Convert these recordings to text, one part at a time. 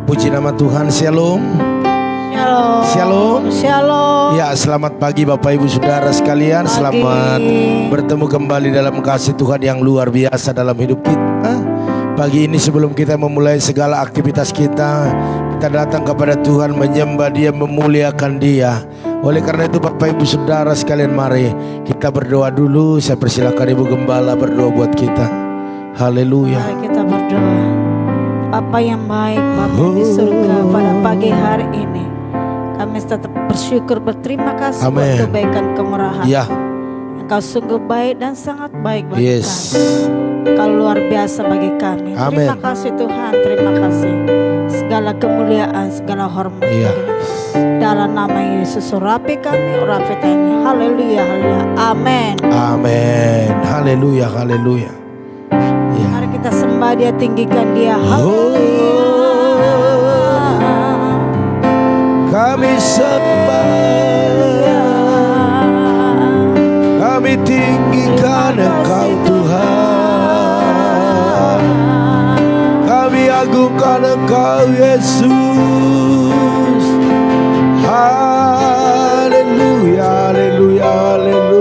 Puji nama Tuhan. Shalom. Shalom. Shalom. Shalom. Ya, selamat pagi Bapak Ibu Saudara sekalian. Selamat bertemu kembali dalam kasih Tuhan yang luar biasa dalam hidup kita. Pagi ini sebelum kita memulai segala aktivitas kita datang kepada Tuhan, menyembah Dia, memuliakan Dia. Oleh karena itu Bapak Ibu Saudara sekalian, mari kita berdoa dulu. Saya persilakan Ibu Gembala berdoa buat kita. Haleluya. Mari kita berdoa. Bapa yang baik, Bapa di surga, pada pagi hari ini kami tetap bersyukur, berterima kasih buat kebaikan kemurahan. Ya. Engkau sungguh baik dan sangat baik bagi kami. Engkau luar biasa bagi kami. Amen. Terima kasih Tuhan, terima kasih. Segala kemuliaan, segala hormat. Ya. Dalam nama Yesus urapi kami, urapi kami. Haleluya, haleluya. Amin. Amin. Haleluya, haleluya. Ya. Mari kita sembah Dia, tinggikan Dia. Haleluya. Kami sembah, kami tinggikan Engkau Tuhan, kami agungkan Engkau Yesus. Haleluya, haleluya, haleluya.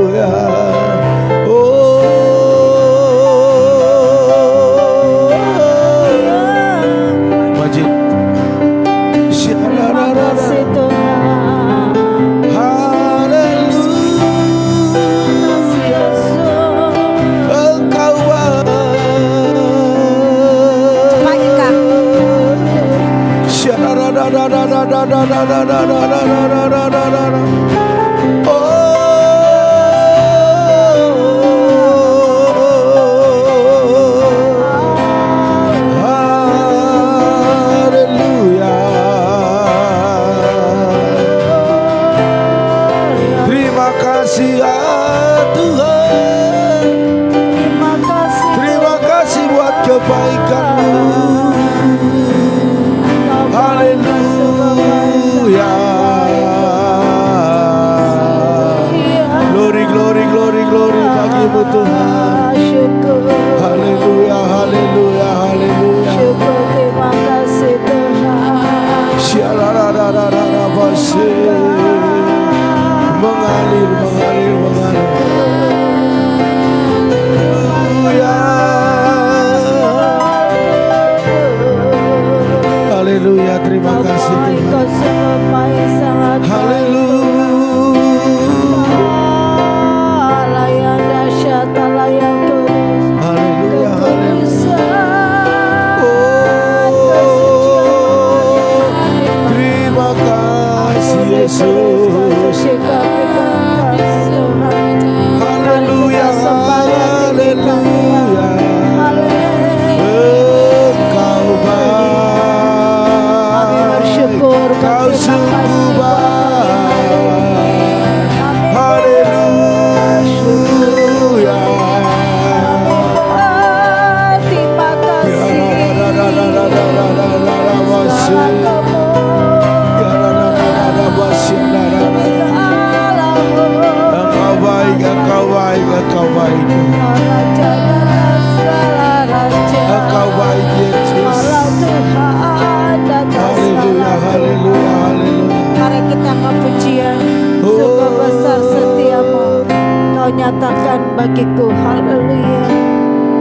bagiku. Haleluya.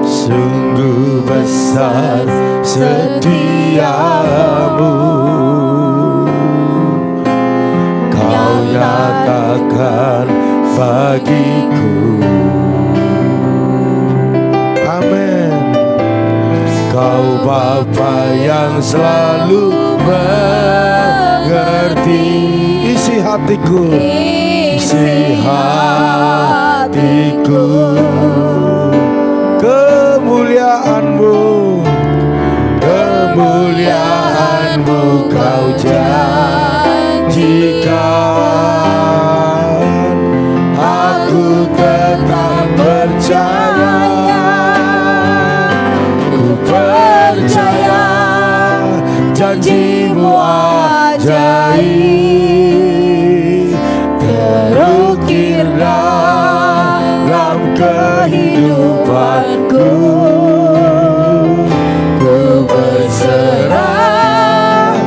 Sungguh besar setiamu, Kau nyatakan bagiku. Amin. Kau Bapa yang selalu mengerti isi hatiku, isi hatiku. Kemuliaan-Mu, kemuliaan-Mu Kau janjikan. Aku tetap percaya, ku percaya janji-Mu ajaib, terukir dalam kehidupanku. Ku berserah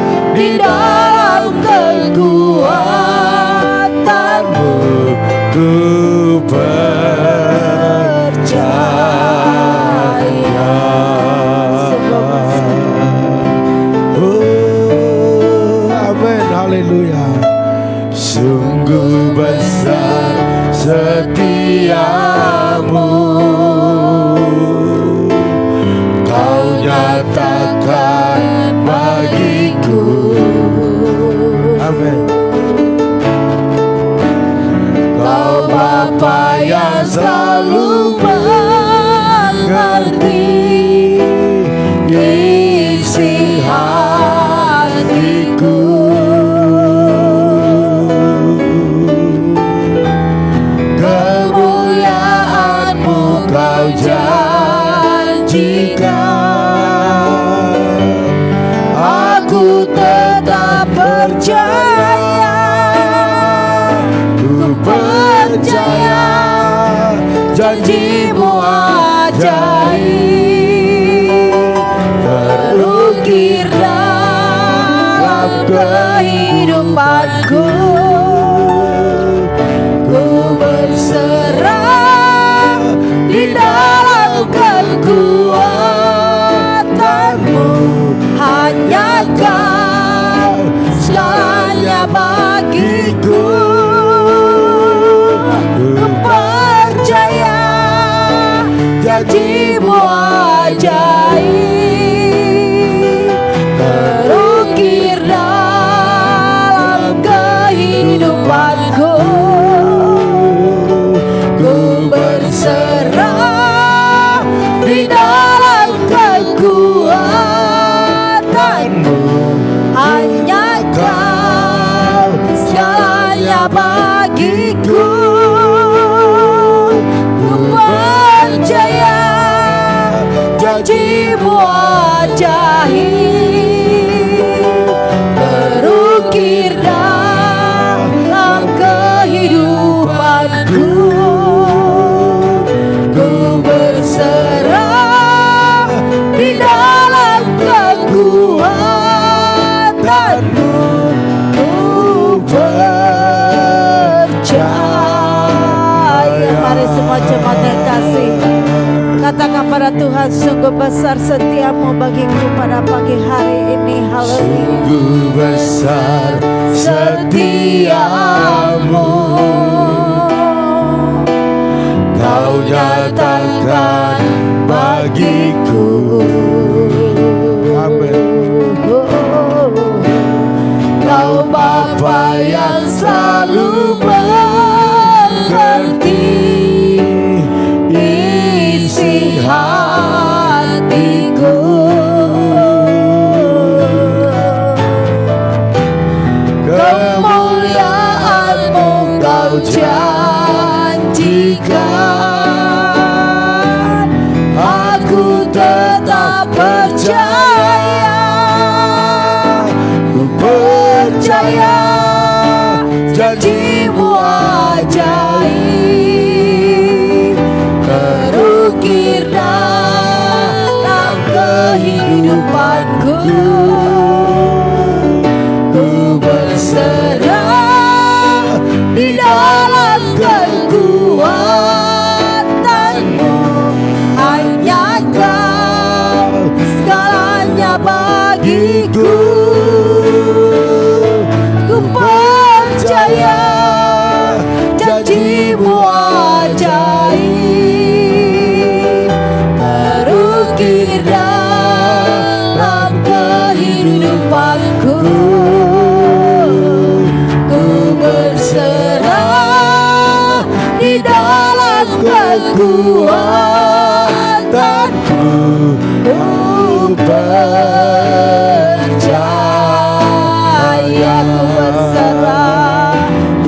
janji-Mu ajaib terukir dalam kehidupanku. Ku berserah di dalam kekuatan-Mu, hanya Kau segalanya bagiku. Ku percaya janji-Mu ajaib terukir dalam kehidupanku. Ku berserah di dalam kekuatan-Mu, hanya Kau segalanya bagiku. Ku percaya janji-Mu ajaib terukir dalam kehidupanku. Ku berserah di dalam kekuatan-Mu. Ku percaya. Mari semua jemaat yang kasih, katakan pada Tuhan, sungguh besar setiamu bagiku pada pagi hari ini. Haleluya. Sungguh besar setiamu, Kau nyatakan bagiku. Amin. Kau Bapa yang selalu mengerti isi hatiku. Kemuliaan-Mu Kau janjikan, aku tetap percaya. Ku percaya janji-Mu ajaib terukir dalam kehidupanku. Ku berserah di dalam kekuatan-Mu, hanya Kau segalanya bagiku. Ku percaya janji-Mu ajaib terukir dalam kehidupanku. Ku berserah di dalam kekuatan-Mu. Ku percaya.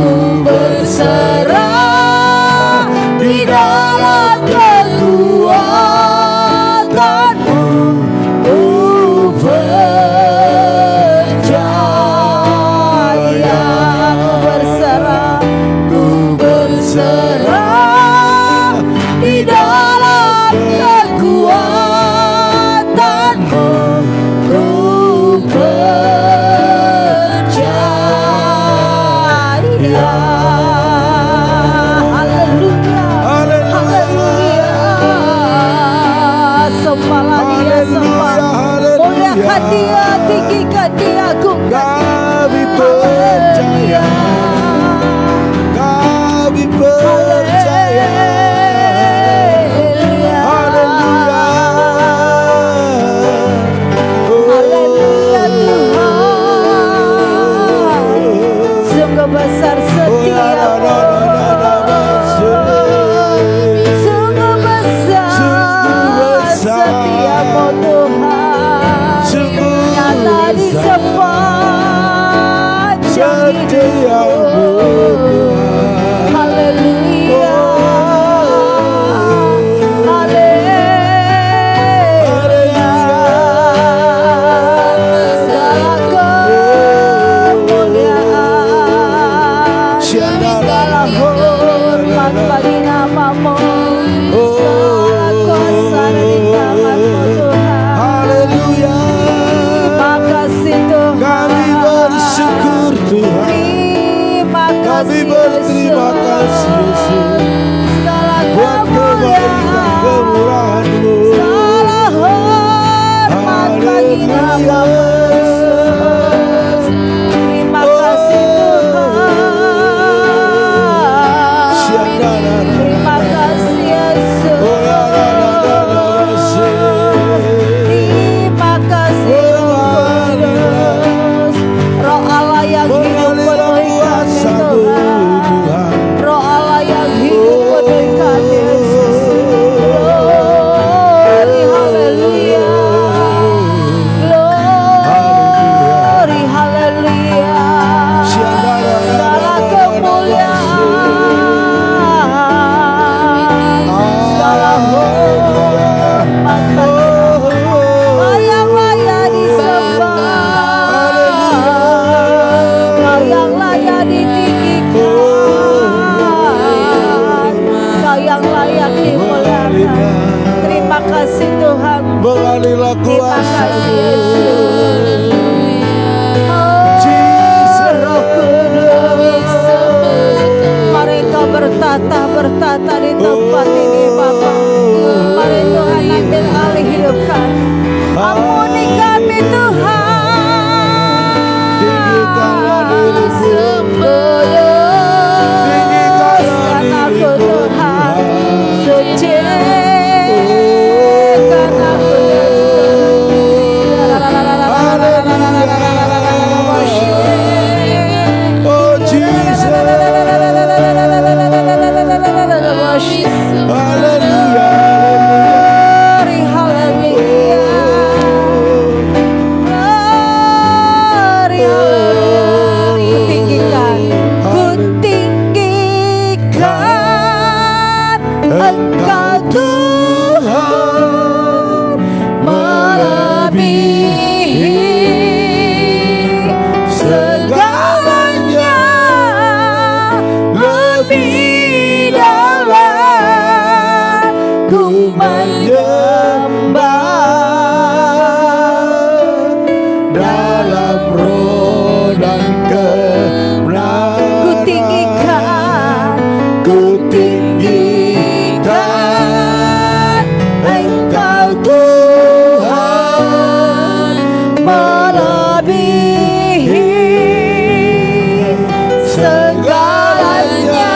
Ku berserah di dalam kekuatan-Mu. Ku percaya. Ku berserah di dalam kekuatan-Mu. Ku percaya. Haleluya. Haleluya. Sembahlah Dia, sembah. Muliakan Dia, tinggikan Dia, agungkan Kami Dia. percaya, kami percaya. Haleluya. Haleluya. Haleluya Tuhan, sungguh besar setiamu. Sungguh besar setiamu Tuhan, nyata disembah hidupku. Haleluya. Haleluya. Segala kemuliaan, segala hormat bagi nama-Mu. mengalirlah Terima kuasa kasih Yesus. Roh Kudus, mari Kau bertata di tempat ini Bapa. Mari Tuhan ambil alih hidup kami. Ampuni kami Tuhan. Tinggikanlah dirimu, Kuduskan aku Tuhan. Suci kan aku oh Jesus, haleluya, Engkau Tuhan melebihi segalanya, lebih dalam ku menyembah dalam roh dan kebenaran. ku tinggikan Engkau Tuhan melebihi segalanya,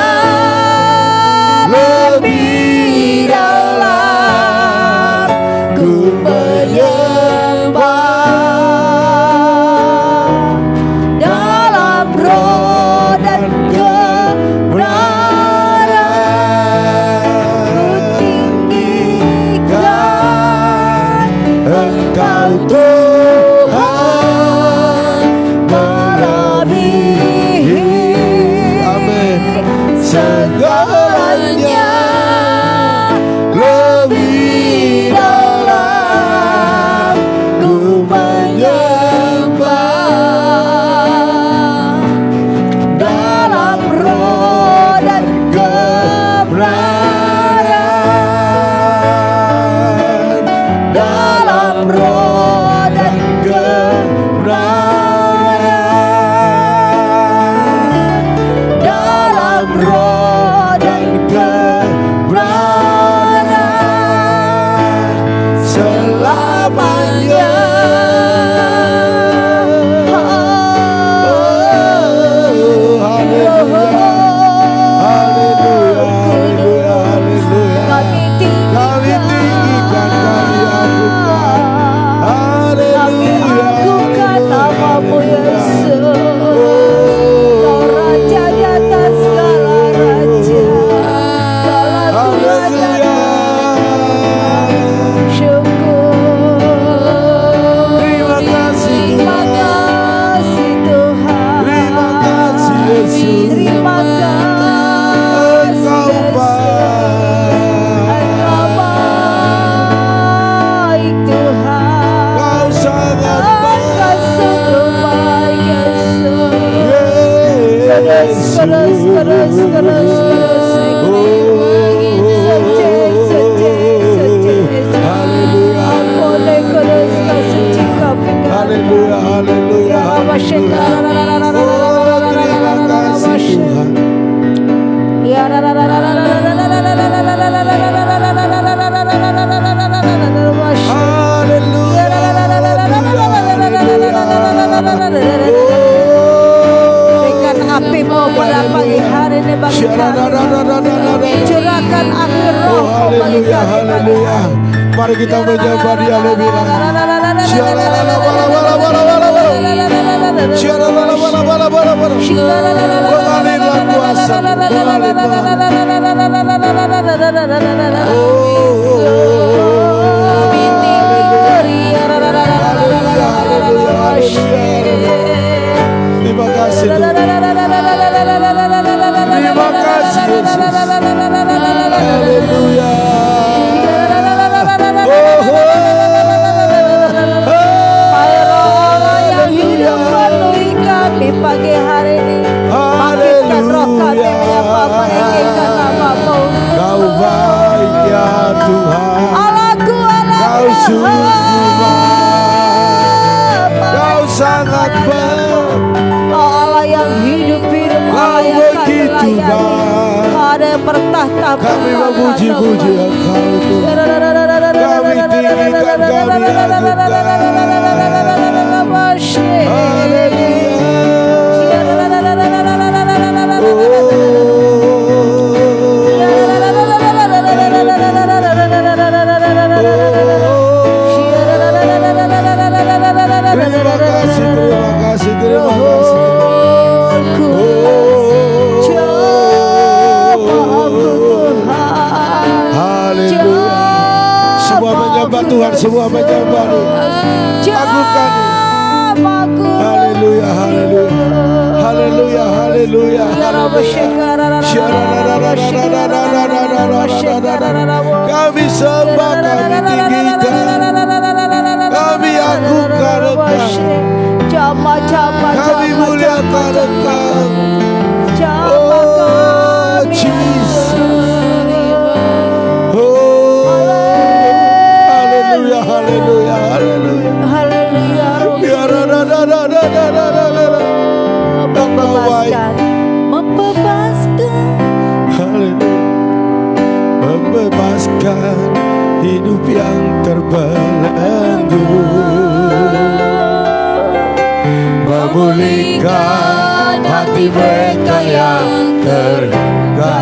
lebih dalam ku menyembah dalam roh dan Engkau Tuhan melebihi segalanya, lebih dalam ku menyembah dalam roh dan kebenaran, dalam roh dan kebenaran, dalam roh dan kebenaran selamanya. Kami tinggikan, kami agungkan namamu Yesus. Kau Raja di atas segala raja, segala kerajaan. Syukur. Terima kasih Terima kasih Tuhan. Terima kasih Yesus. Terima kasih Engkau Yesus. Engkau baik Tuhan. Kau sangat Engkau sungguh baik Yesus. Haleluya, haleluya, haleluya. Terima kasih Tuhan. Haleluya, Berikan api-Mu pada pagi hari ini bagi kami. Curahkan api Roh-Mu bagi haleluya, kami. haleluya. Mari kita menyembah Dia lebih lagi. Mengalirlah kuasa, terima kasih Tuhan. Terima kasih Yesus. Haleluya. Di pagi hari ini bangkitkan roh kami menyapa meninggikan namamu. Kau baik ya Tuhan. Allah Kau sangat baik, Allah yang hidup-hidup, Allah yang begitu kaya baik. ada yang bertahta. Kami memuji-puji Engkau Tuhan. Kami tinggikan, kami agungkan. Terima kasih, terima kasih, terima kasih. Haleluya. Semua menyembah Tuhan, semua menyembah Dia. Agungkan Dia. Haleluya, haleluya. Haleluya, haleluya. Kami sembah, kami tinggikan, kami agungkan Engkau, kami muliakan Engkau. Oh Jesus, oh haleluya, haleluya, haleluya. Membebaskan hidup yang terbelenggu, memulihkan hati mereka yang terluka,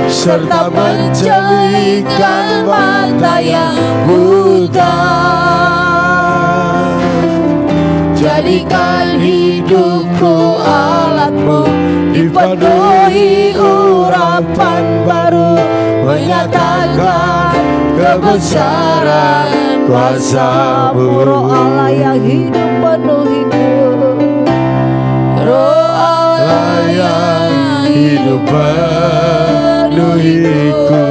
serta menjelikan mata yang buta. Jadikan hidupku alatmu, dipenuhi urapan baru, menyatakan kebesaran kuasa-Mu. Roh Allah yang hidup penuhiku, Roh Allah yang hidup penuhiku,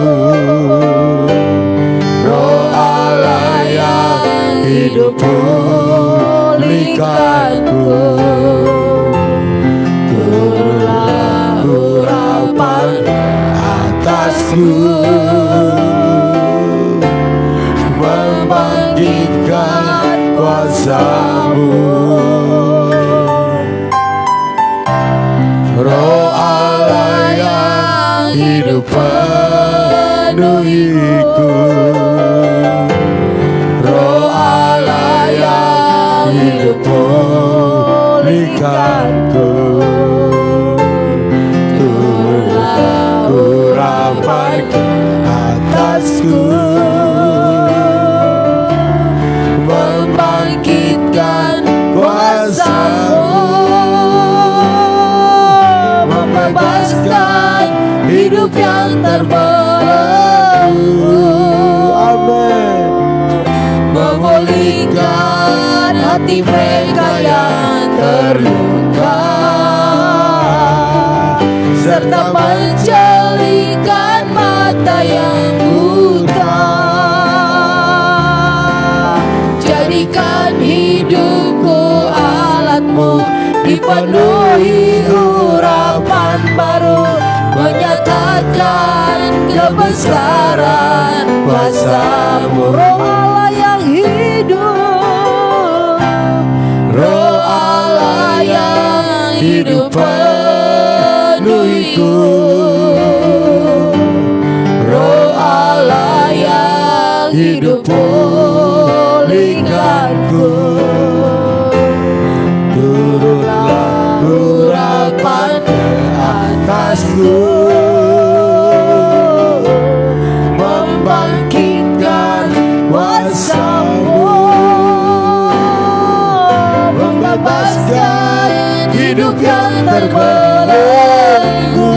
Roh Allah yang hidup pulihkanku. Turunlah urapan atasku, membangkitkan kuasa-Mu. Roh Allah yang hidup penuhiku, Roh Allah yang hidup pulihkanku. Turunlah urapan atasku, membangkitkan kuasa-Mu, membebaskan hidup yang terbelenggu. Amin. Memulihkan hati mereka yang terluka, serta menjelikan mata yang buta. Jadikan hidupku alatmu, dipenuhi urapan baru, menyatakan kebesaran kuasa-Mu. Roh Allah yang hidup, Roh Allah yang hidup penuhiku, Roh Allah yang hidup pulihkanku. Turunlah urapan atasku, membangkitkan kuasa-Mu, membebaskan hidup yang terbelenggu,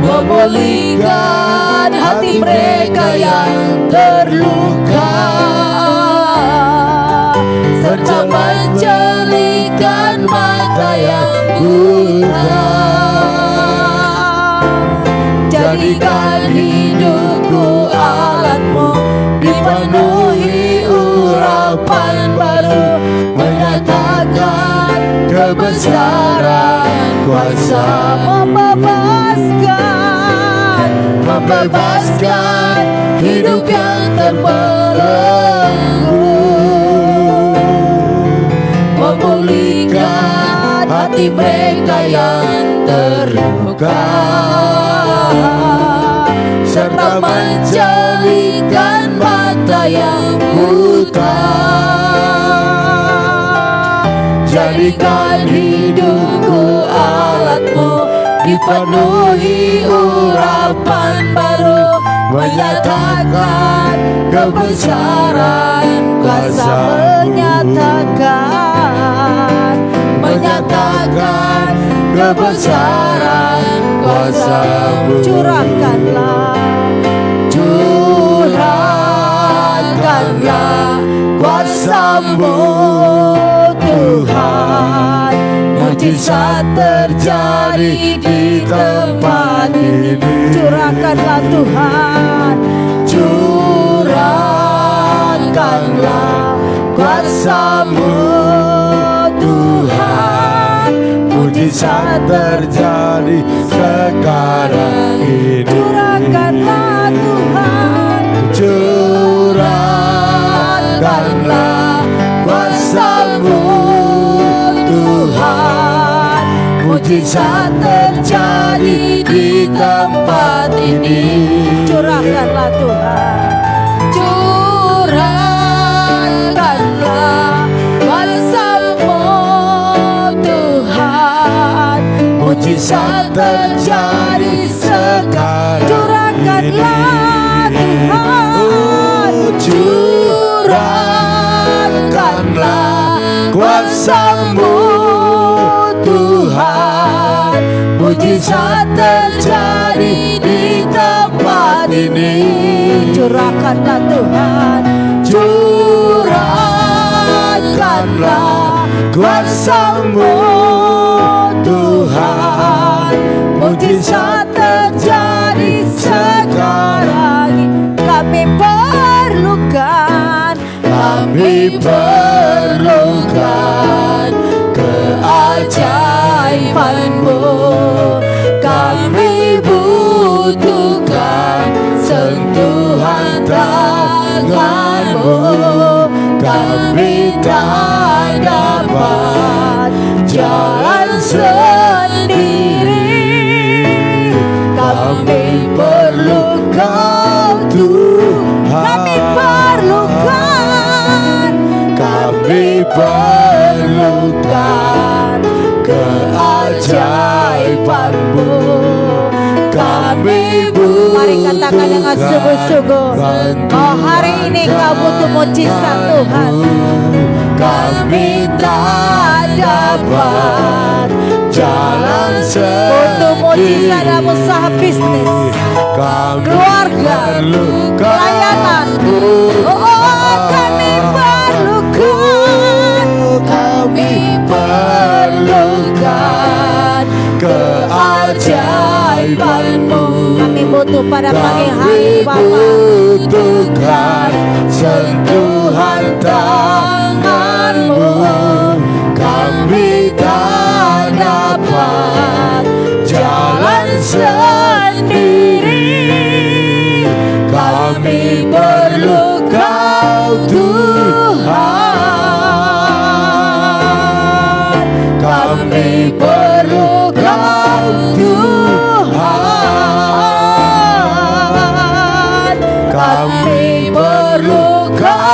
memulihkan hati mereka yang terluka, serta menjelikan mata yang buta. Jadikan hidupku alatmu, dipenuhi urapan baru, menyatakan kebesaran kuasa, membebaskan membebaskan hidup yang terbelenggu, memulihkan hati mereka yang terluka, serta menjadikan mata yang buta. Jadikan hidupku alatmu, dipenuhi urapan baru, menyatakan kebesaran kuasa, menyatakan kebesaran kuasa-Mu. Curahkanlah kuasa-Mu Tuhan, mujizat terjadi di tempat ini. Curahkanlah Tuhan, curahkanlah kuasa-Mu Tuhan, mujizat terjadi sekarang ini. curahkanlah Tuhan, curahkanlah kuasa-Mu Tuhan, mujizat terjadi di tempat ini. curahkanlah Tuhan, curahkanlah kuasa-Mu Tuhan, mujizat terjadi sekarang. curahkanlah Tuhan, curahkanlah kuasa-Mu Tuhan, mujizat terjadi di tempat ini. curahkanlah Tuhan, curahkanlah kuasa-Mu Tuhan, mujizat terjadi sekarang. kami perlukan keajaiban-Mu, kami butuhkan sentuhan tangan-Mu, kami tak dapat jalan sendiri, kami perlu Kau Tuhan, kami perlukan keajaiban-Mu, kami butuhkan. Mari katakan dengan sungguh-sungguh, oh hari ini Kau butuh mujizat Tuhan. Kami tak dapat jalan sendiri, Butuh mujizat dalam usaha bisnis, keluarga, pelayanan. Kami perlukan keajaiban-Mu. Kami butuh pada pagi hari Bapa, butuhkan sentuhan tangan-Mu, kami tak dapat jalan sendiri, kami perlu Kau Tuhan, kami perlu Kau Tuhan, kami perlu Kau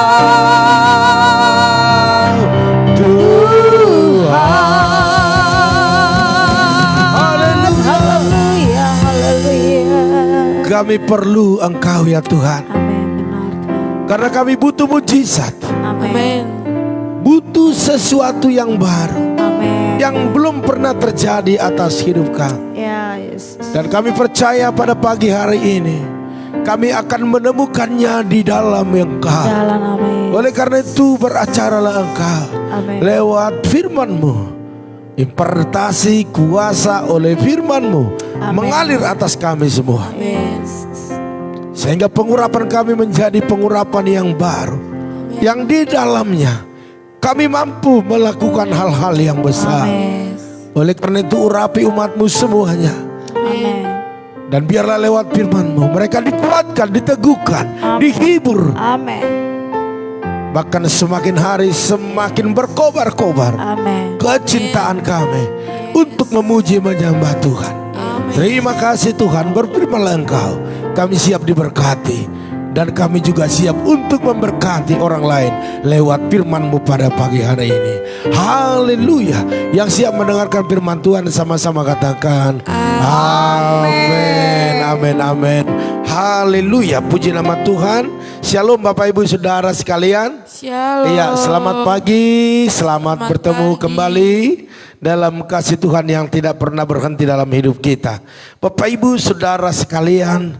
Tuhan. haleluya, haleluya. Kami perlu Engkau ya Tuhan, Amin, benar Tuhan. karena kami butuh mujizat, Amin, butuh sesuatu yang baru, amin. yang belum pernah terjadi atas hidup kami. Ya Yesus, Dan kami percaya pada pagi hari ini kami akan menemukannya di dalam Engkau. jalan amin. Oleh karena itu beracaralah Engkau Amin. lewat firman-Mu, impartasi kuasa oleh firman-Mu Amin. mengalir atas kami semua, Yesus, sehingga pengurapan kami menjadi pengurapan yang baru, yang di dalamnya kami mampu melakukan hal-hal yang besar. amin, Oleh karena itu urapi umat-Mu semuanya, amin. Dan biarlah lewat firman-Mu mereka dikuatkan, diteguhkan, dihibur. Amin. Bahkan semakin hari semakin berkobar-kobar Amin. kecintaan kami untuk memuji menyembah Tuhan. Terima kasih Tuhan, berfirman-Lah Engkau, kami siap diberkati. Dan kami juga siap untuk memberkati orang lain lewat firman-Mu pada pagi hari ini. Haleluya. Yang siap mendengarkan firman Tuhan sama-sama katakan amin. Amin, amin. Haleluya, puji nama Tuhan. Shalom Bapak Ibu Saudara sekalian. Shalom. Iya, selamat pagi, selamat bertemu kembali dalam kasih Tuhan yang tidak pernah berhenti dalam hidup kita. Bapak Ibu Saudara sekalian,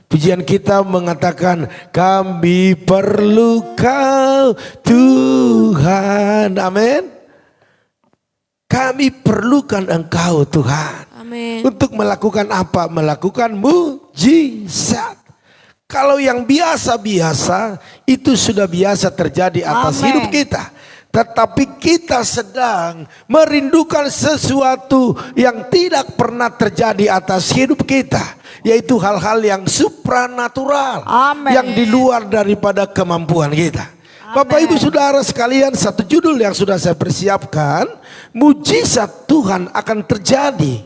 pujian kita mengatakan kami perlu Kau Tuhan. Amin. Kami perlukan Engkau Tuhan. Amin. Untuk melakukan apa? Melakukan mujizat. Kalau yang biasa-biasa itu sudah biasa terjadi atas Amin. hidup kita. Tetapi kita sedang merindukan sesuatu yang tidak pernah terjadi atas hidup kita. Yaitu hal-hal yang supranatural. Amin. Yang di luar daripada kemampuan kita. Bapak Ibu Saudara sekalian, satu judul yang sudah saya persiapkan, mujizat Tuhan akan terjadi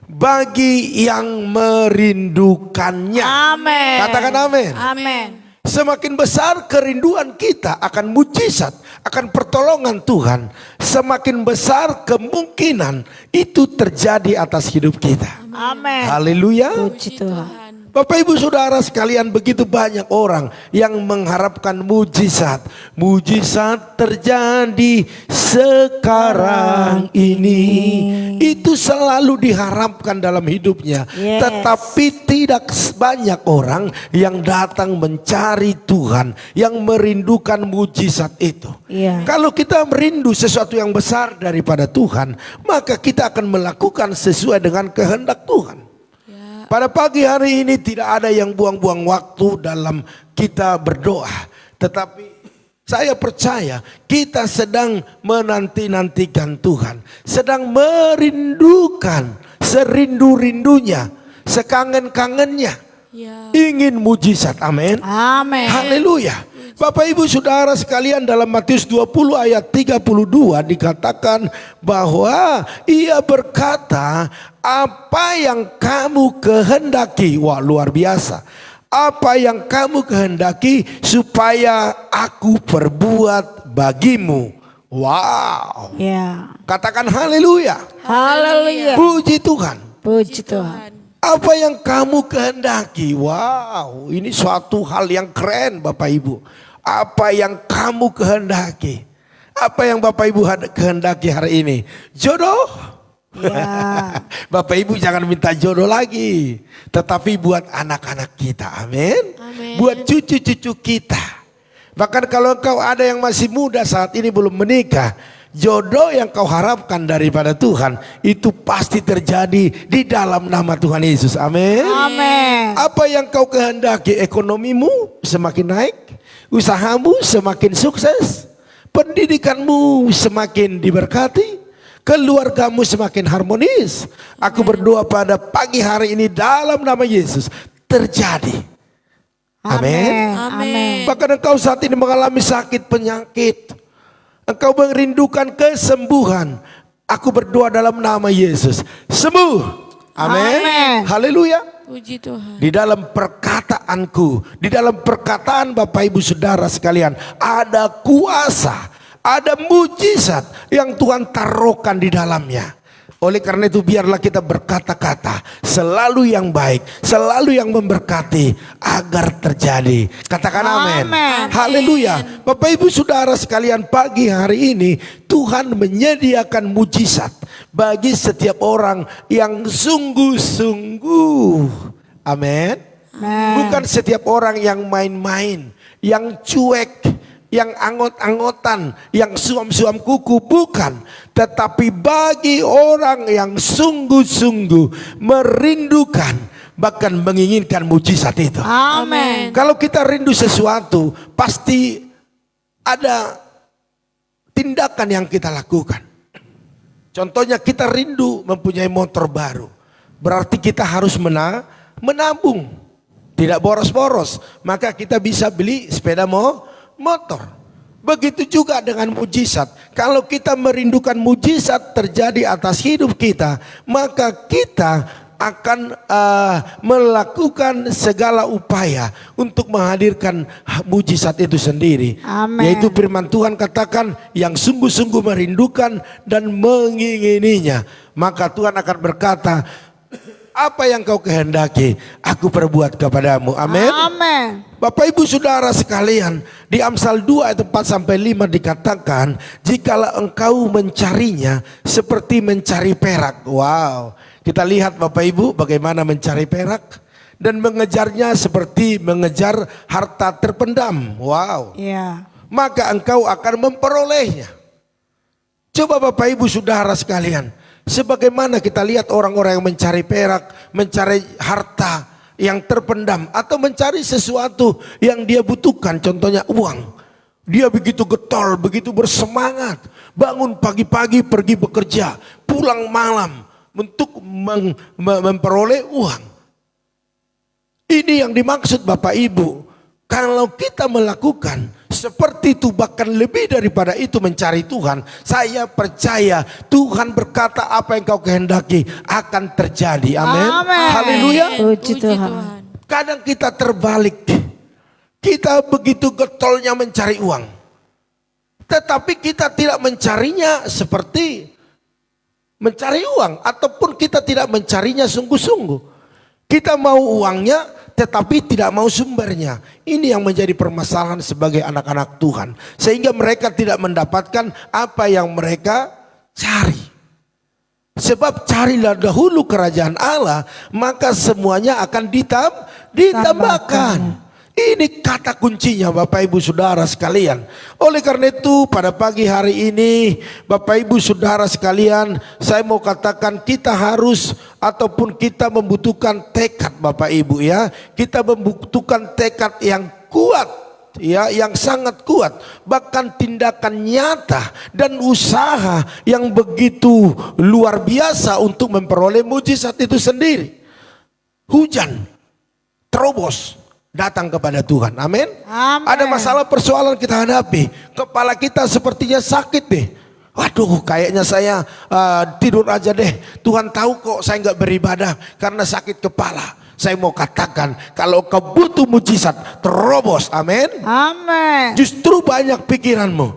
bagi yang merindukannya. Amin. Katakan amin. Amin. Semakin besar kerinduan kita akan mujizat, akan pertolongan Tuhan, semakin besar kemungkinan itu terjadi atas hidup kita. Amin. Haleluya. Puji Tuhan. Bapak Ibu Saudara sekalian, begitu banyak orang yang mengharapkan mujizat. Mujizat terjadi sekarang ini. Itu selalu diharapkan dalam hidupnya. Yes. Tetapi tidak banyak orang yang datang mencari Tuhan, yang merindukan mujizat itu. Iya. Kalau kita merindu sesuatu yang besar daripada Tuhan, maka kita akan melakukan sesuai dengan kehendak Tuhan. Pada pagi hari ini tidak ada yang buang-buang waktu dalam kita berdoa. Tetapi saya percaya kita sedang menanti-nantikan Tuhan. Sedang merindukan serindu-rindunya, sekangen-kangennya. Ya. Ingin mujizat, amin. Amin. Haleluya. Bapak Ibu Saudara sekalian, dalam Matius 20 ayat 32 dikatakan bahwa ia berkata, apa yang kamu kehendaki, wah luar biasa. Apa yang kamu kehendaki supaya aku perbuat bagimu. Wow. Ya. Katakan haleluya. Haleluya. Puji Tuhan. Puji Tuhan. Apa yang kamu kehendaki? Wow, ini suatu hal yang keren Bapak Ibu. Apa yang kamu kehendaki? Apa yang Bapak Ibu kehendaki hari ini? Jodoh? Ya. Bapak Ibu jangan minta jodoh lagi. Tetapi buat anak-anak kita, amin. Amin. Buat cucu-cucu kita. Bahkan kalau engkau ada yang masih muda saat ini belum menikah, jodoh yang kau harapkan daripada Tuhan itu pasti terjadi di dalam nama Tuhan Yesus. Amin. Amin. Apa yang kau kehendaki, ekonomimu semakin naik, usahamu semakin sukses, pendidikanmu semakin diberkati, keluargamu semakin harmonis. Aku berdoa pada pagi hari ini dalam nama Yesus terjadi. Amin. Amin. Bahkan engkau saat ini mengalami sakit penyakit, engkau merindukan kesembuhan. Aku berdoa dalam nama Yesus, sembuh. Amin. Amin. Haleluya. Puji Tuhan. Di dalam perkataanku, di dalam perkataan Bapak Ibu Saudara sekalian, ada kuasa, ada mujizat yang Tuhan taruhkan di dalamnya. Oleh karena itu biarlah kita berkata-kata selalu yang baik, selalu yang memberkati agar terjadi. Katakan amin. Amin. Haleluya. Bapak Ibu Saudara sekalian, pagi hari ini Tuhan menyediakan mujizat bagi setiap orang yang sungguh-sungguh. Amin. Bukan setiap orang yang main-main, yang cuek, yang angot-angotan, yang suam-suam kuku, bukan. Tetapi bagi orang yang sungguh-sungguh merindukan, bahkan menginginkan mujizat itu. Amin. Kalau kita rindu sesuatu, pasti ada tindakan yang kita lakukan. Contohnya kita rindu mempunyai motor baru. Berarti kita harus menabung, tidak boros-boros, maka kita bisa beli sepeda motor. Begitu juga dengan mujizat. Kalau kita merindukan mujizat terjadi atas hidup kita, maka kita akan melakukan segala upaya untuk menghadirkan mujizat itu sendiri. Amin. Yaitu firman Tuhan katakan, yang sungguh-sungguh merindukan dan mengingininya, maka Tuhan akan berkata, apa yang kau kehendaki, aku perbuat kepadamu. Amin. Amin. Bapak Ibu Saudara sekalian, di Amsal 2 ayat 4-5 dikatakan, jikalau engkau mencarinya seperti mencari perak. Wow. Kita lihat Bapak Ibu bagaimana mencari perak, dan mengejarnya seperti mengejar harta terpendam. Wow. Ya. Maka engkau akan memperolehnya. Coba Bapak Ibu Saudara sekalian, sebagaimana kita lihat orang-orang yang mencari perak, mencari harta yang terpendam, atau mencari sesuatu yang dia butuhkan, contohnya uang. Dia begitu getol, begitu bersemangat, bangun pagi-pagi pergi bekerja, pulang malam untuk memperoleh uang. Ini yang dimaksud Bapak Ibu. Kalau kita melakukan seperti itu, bahkan lebih daripada itu mencari Tuhan, saya percaya Tuhan berkata apa yang kau kehendaki akan terjadi. Amin. Amin. Haleluya. Puji Tuhan. Kadang kita terbalik. Kita begitu getolnya mencari uang, tetapi kita tidak mencarinya seperti mencari uang, ataupun kita tidak mencarinya sungguh-sungguh. Kita mau uangnya tetapi tidak mau sumbernya. Ini yang menjadi permasalahan sebagai anak-anak Tuhan, sehingga mereka tidak mendapatkan apa yang mereka cari. Sebab carilah dahulu kerajaan Allah, maka semuanya akan ditambahkan. Ini kata kuncinya Bapak Ibu Saudara sekalian. Oleh karena itu pada pagi hari ini Bapak Ibu Saudara sekalian, saya mau katakan kita harus, ataupun kita membutuhkan tekad Bapak Ibu ya. Kita membutuhkan tekad yang kuat ya, yang sangat kuat, bahkan tindakan nyata dan usaha yang begitu luar biasa untuk memperoleh mujizat itu sendiri. Hujan terobos datang kepada Tuhan. Amin. Amin. Ada masalah persoalan kita hadapi, kepala kita sepertinya sakit deh. Waduh, kayaknya saya tidur aja deh. Tuhan tahu kok saya nggak beribadah karena sakit kepala. Saya mau katakan, kalau kau butuh mujizat, terobos. Amin. Amin. Justru banyak pikiranmu,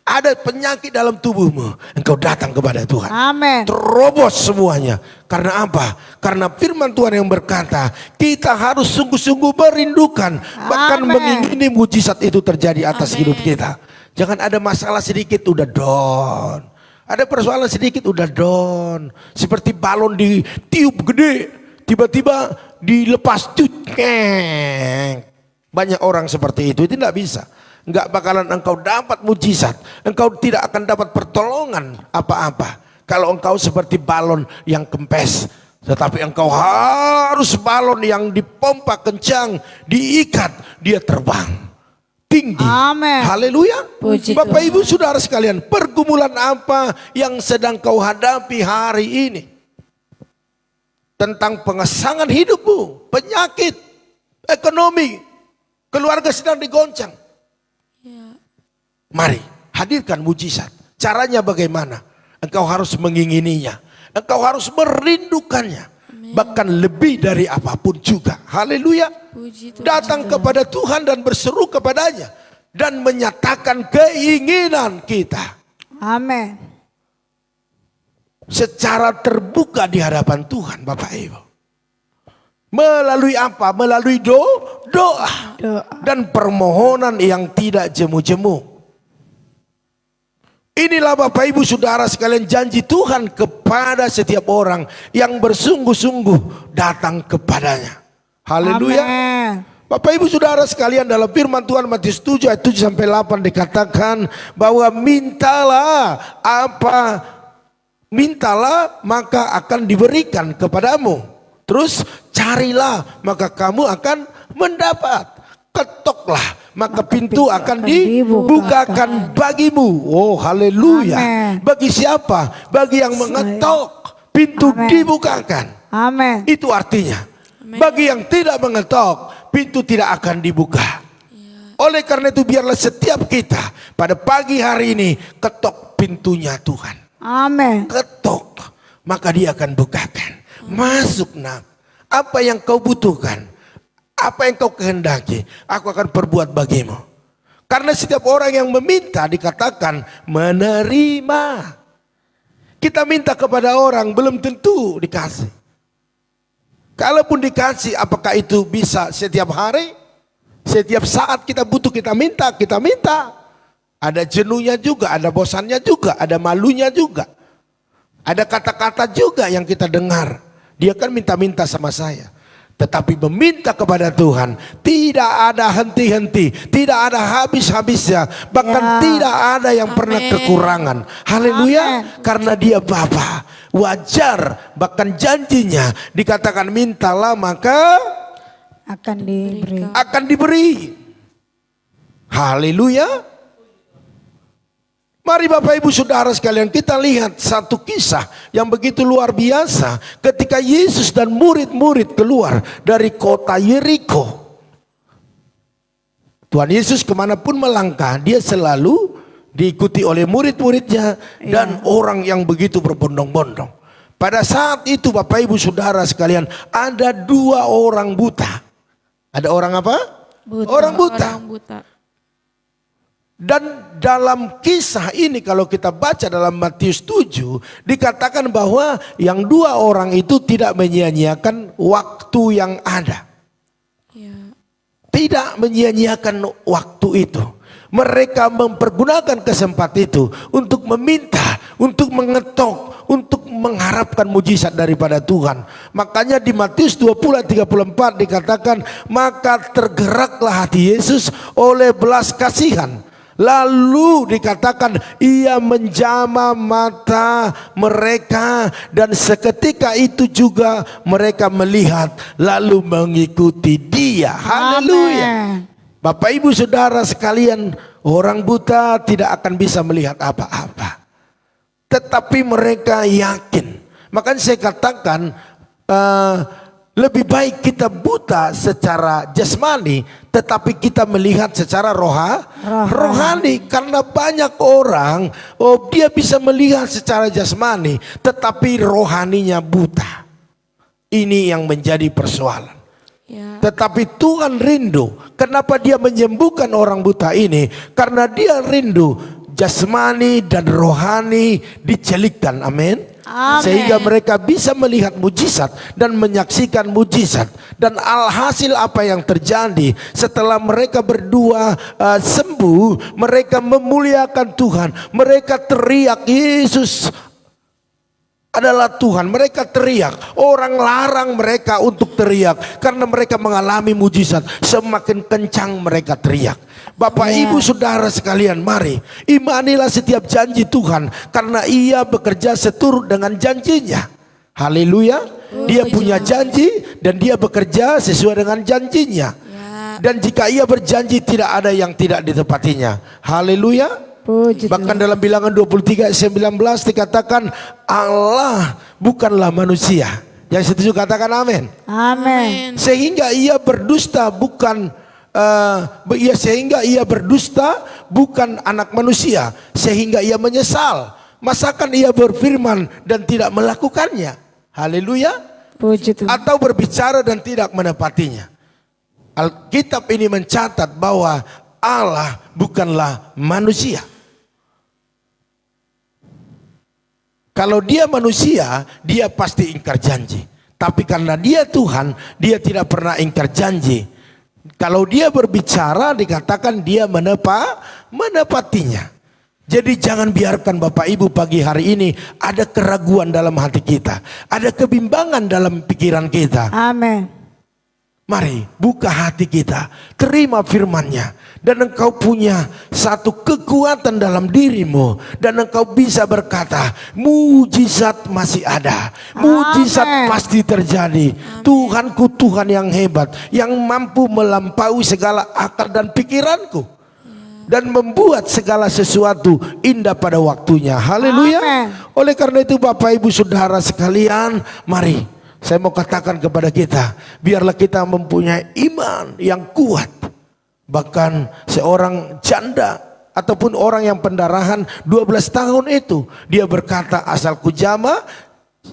ada penyakit dalam tubuhmu, engkau datang kepada Tuhan. Amin. Terobos semuanya. Karena apa? Karena firman Tuhan yang berkata, kita harus sungguh-sungguh merindukan, bahkan Amin. mengingini mujizat itu terjadi atas Amin. hidup kita. Jangan ada masalah sedikit udah down, ada persoalan sedikit udah down. Seperti balon ditiup gede, tiba-tiba dilepas banyak orang seperti itu tidak bisa. Enggak bakalan engkau dapat mujizat, engkau tidak akan dapat pertolongan apa-apa kalau engkau seperti balon yang kempes. Tetapi engkau harus balon yang dipompa kencang, diikat, dia terbang tinggi. Amin. Haleluya. Puji Bapak Tuhan. Ibu Saudara sekalian, pergumulan apa yang sedang kau hadapi hari ini? Tentang pengesangan hidupmu, penyakit, ekonomi, keluarga sedang digoncang. Ya. Mari hadirkan mujizat. Caranya bagaimana? Engkau harus mengingininya, engkau harus merindukannya, bahkan lebih dari apapun juga. Haleluya. Puji Tuhan. Datang kepada Tuhan dan berseru kepadanya dan menyatakan keinginan kita Amin. secara terbuka di hadapan Tuhan, Bapak Ibu. Melalui apa? Melalui doa Doa. dan permohonan yang tidak jemu-jemu. Inilah Bapak Ibu Saudara sekalian janji Tuhan kepada setiap orang yang bersungguh-sungguh datang kepadanya. Haleluya. Amin. Bapak Ibu Saudara sekalian, dalam firman Tuhan Matius 7 ayat 7-8 dikatakan bahwa mintalah maka akan diberikan kepadamu. Terus carilah maka kamu akan mendapat. Ketoklah maka pintu akan dibukakan bagimu. Oh haleluya. Amen. Bagi siapa? Bagi yang mengetok, pintu Amen. dibukakan. Amin. Itu artinya Bagi yang tidak mengetok, pintu tidak akan dibuka. Oleh karena itu biarlah setiap kita pada pagi hari ini ketok pintunya Tuhan. Amin. Ketok, maka dia akan bukakan. Masuk nak, apa yang kau butuhkan, apa yang kau kehendaki, aku akan perbuat bagimu. Karena setiap orang yang meminta dikatakan menerima. Kita minta kepada orang belum tentu dikasih. Kalaupun dikasih, apakah itu bisa setiap hari? Setiap saat kita butuh kita minta, kita minta. Ada jenuhnya juga, ada bosannya juga, ada malunya juga. Ada kata-kata juga yang kita dengar. Dia kan minta-minta sama saya. Tetapi meminta kepada Tuhan tidak ada henti-henti, tidak ada habis-habisnya, bahkan tidak ada yang pernah kekurangan. Haleluya, karena dia Bapa. Wajar, bahkan janjinya dikatakan mintalah maka Akan diberi. akan diberi. Haleluya. Mari Bapak Ibu Saudara sekalian, kita lihat satu kisah yang begitu luar biasa ketika Yesus dan murid-murid keluar dari kota Yeriko. Tuhan Yesus kemanapun melangkah, dia selalu diikuti oleh murid-muridnya dan orang yang begitu berbondong-bondong. Pada saat itu Bapak Ibu Saudara sekalian, ada 2 orang buta. Ada orang apa? Buta. Orang buta. Orang buta. Dan dalam kisah ini kalau kita baca dalam Matius 7 dikatakan bahwa yang 2 orang itu tidak menyia-nyiakan waktu yang ada. Ya. Tidak menyia-nyiakan waktu itu. Mereka mempergunakan kesempatan itu untuk meminta, untuk mengetok, untuk mengharapkan mujizat daripada Tuhan. Makanya di Matius 20 ayat 34 dikatakan, maka tergeraklah hati Yesus oleh belas kasihan. Lalu dikatakan ia menjamah mata mereka dan seketika itu juga mereka melihat lalu mengikuti dia. Haleluya. Bapak Ibu Saudara sekalian, orang buta tidak akan bisa melihat apa-apa. Tetapi mereka yakin. Makanya saya katakan lebih baik kita buta secara jasmani, tetapi kita melihat secara rohani. Karena banyak orang, dia bisa melihat secara jasmani, tetapi rohaninya buta. Ini yang menjadi persoalan. Ya. Tetapi Tuhan rindu. Kenapa dia menyembuhkan orang buta ini? Karena dia rindu jasmani dan rohani dicelikkan. Amin. Amin. Sehingga mereka bisa melihat mujizat dan menyaksikan mujizat. Dan alhasil apa yang terjadi setelah mereka berdua sembuh, mereka memuliakan Tuhan. Mereka teriak Yesus adalah Tuhan. Mereka teriak. Orang larang mereka untuk teriak karena mereka mengalami mujizat. Semakin kencang mereka teriak. Bapak Ibu Saudara sekalian, mari imanilah setiap janji Tuhan karena ia bekerja seturut dengan janjinya. Haleluya. Dia punya janji dan dia bekerja sesuai dengan janjinya. Dan jika ia berjanji tidak ada yang tidak ditepatinya. Haleluya. Bahkan dalam Bilangan 23 ayat 19 dikatakan Allah bukanlah manusia. Yang setuju katakan amin. Amin. Sehingga ia berdusta bukan sehingga ia berdusta bukan anak manusia, sehingga ia menyesal. Masakan ia berfirman dan tidak melakukannya. Haleluya. Puji Tuhan. Atau berbicara dan tidak menepatinya. Alkitab ini mencatat bahwa Allah bukanlah manusia. Kalau dia manusia, dia pasti ingkar janji. Tapi karena dia Tuhan, dia tidak pernah ingkar janji. Kalau dia berbicara, dikatakan dia menepatinya. Jadi jangan biarkan Bapak Ibu pagi hari ini ada keraguan dalam hati kita. Ada kebimbangan dalam pikiran kita. Amin. Mari buka hati kita, terima firman-Nya, dan engkau punya satu kekuatan dalam dirimu, dan engkau bisa berkata mujizat masih ada, mujizat pasti terjadi. Tuhanku Tuhan yang hebat, yang mampu melampaui segala akal dan pikiranku dan membuat segala sesuatu indah pada waktunya. Haleluya. Oleh karena itu Bapak Ibu Saudara sekalian, mari Saya mau katakan kepada kita, biarlah kita mempunyai iman yang kuat. Bahkan seorang janda ataupun orang yang pendarahan 12 tahun itu, dia berkata, asal ku jama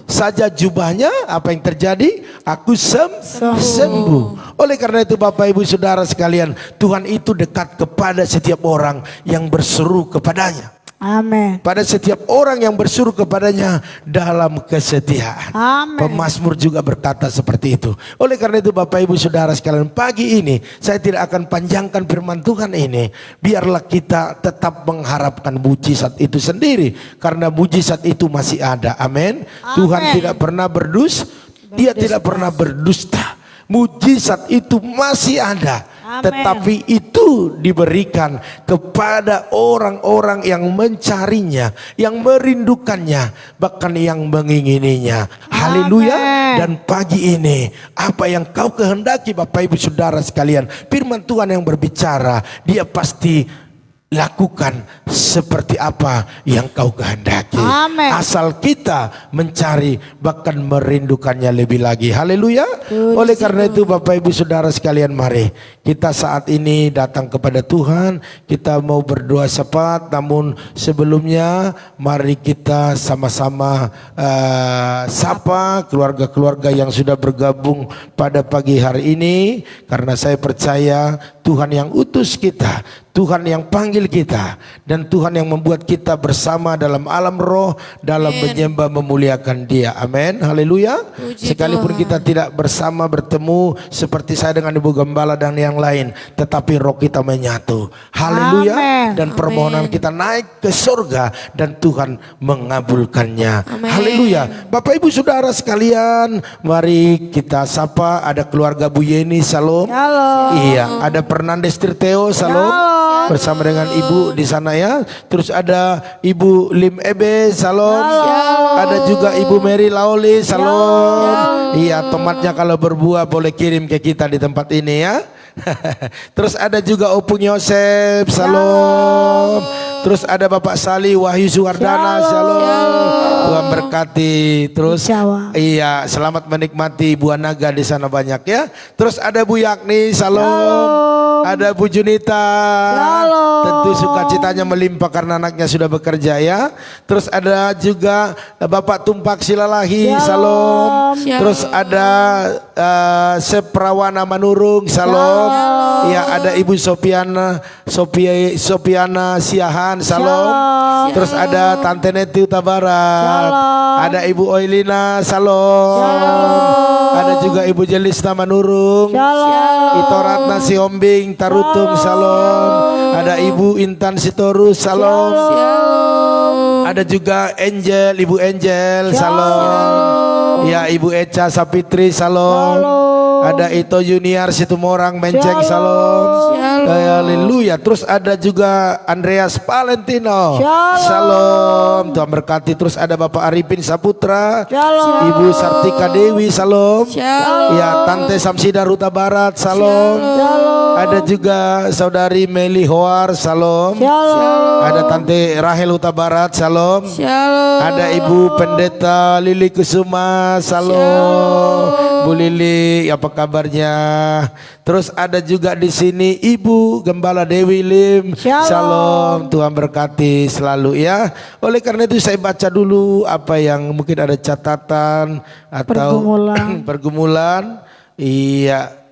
saja jubahnya, apa yang terjadi? Aku sembuh. Oleh karena itu Bapak Ibu Saudara sekalian, Tuhan itu dekat kepada setiap orang yang berseru kepadanya. Amin. Pada setiap orang yang berseru kepadanya dalam kesetiaan. Amin. Pemazmur juga berkata seperti itu. Oleh karena itu Bapak Ibu Saudara sekalian, pagi ini saya tidak akan panjangkan firman Tuhan ini. Biarlah kita tetap mengharapkan mujizat itu sendiri, karena mujizat itu masih ada. Amin. Tuhan tidak pernah Dia tidak pernah berdusta. Mujizat itu masih ada. Amen. Tetapi itu diberikan kepada orang-orang yang mencarinya, yang merindukannya, bahkan yang mengingininya. Haleluya. Dan pagi ini, apa yang kau kehendaki Bapak Ibu Saudara sekalian, firman Tuhan yang berbicara, dia pasti lakukan seperti apa yang kau kehendaki. Amen. Asal kita mencari, bahkan merindukannya lebih lagi. Haleluya. Oleh karena itu Bapak Ibu Saudara sekalian, mari kita saat ini datang kepada Tuhan. Kita mau berdoa cepat, namun sebelumnya mari kita sama-sama sapa keluarga-keluarga yang sudah bergabung pada pagi hari ini. Karena saya percaya Tuhan yang utus kita, Tuhan yang panggil kita, dan Tuhan yang membuat kita bersama dalam alam roh, dalam menyembah memuliakan Dia. Amin. Haleluya. Sekalipun kita tidak bersama bertemu seperti saya dengan Ibu Gembala dan yang lain, tetapi roh kita menyatu. Haleluya. Amen. Dan permohonan kita naik ke surga dan Tuhan mengabulkannya. Amen. Haleluya. Bapak Ibu Saudara sekalian, mari kita sapa. Ada keluarga Bu Yeni, salam. Shalom. Iya, ada Fernandes Tirteo, salam. Shalom. Bersama dengan Ibu di sana ya. Terus ada Ibu Lim Ebe, salam. Ada juga Ibu Mary Laoli, salam. Iya, tomatnya kalau berbuah boleh kirim ke kita di tempat ini ya. Terus ada juga Opung Yosef, salam. Terus ada Bapak Sali Wahyu Suwardana, salam. Tuhan berkati. Terus iya, selamat menikmati buah naga di sana banyak ya. Terus ada Bu Yakni, salam. Ada Bu Junita, tentu sukacitanya melimpah karena anaknya sudah bekerja ya. Terus ada juga Bapak Tumpak Silalahi, salam. Terus ada Seprawana Manurung, salam. Ya, ada Ibu Sopiana Siahan, salam. Terus ada Tante Neti Utabarat, ada Ibu Oilina, salam. Ada juga Ibu Jelista Manurung, Ito Ratna Siombing Tarutung, salam. Ada Ibu Intan Sitorus, salam. Ada juga Ibu Angel, salam. Ya, Ibu Eca Sapitri, salam. Ada Ito Junior Situmorang Menceng, salam. Haleluya. Terus ada juga Andreas Valentino, salam. Tuhan berkati. Terus ada Bapak Arifin Saputra, Ibu Sartika Dewi, salam. Ya, Tante Samsida Ruta Barat, salam. Ada juga Saudari Meli Hoar, salam. Ada Tante Rahel Huta Barat, salam. Ada Ibu Pendeta Lili Kusuma, salam. Bu Lili, apa kabarnya? Terus ada juga di sini Ibu Gembala Dewi Lim, salam. Tuhan berkati selalu ya. Oleh karena itu saya baca dulu apa yang mungkin ada catatan atau pergumulan. Iya.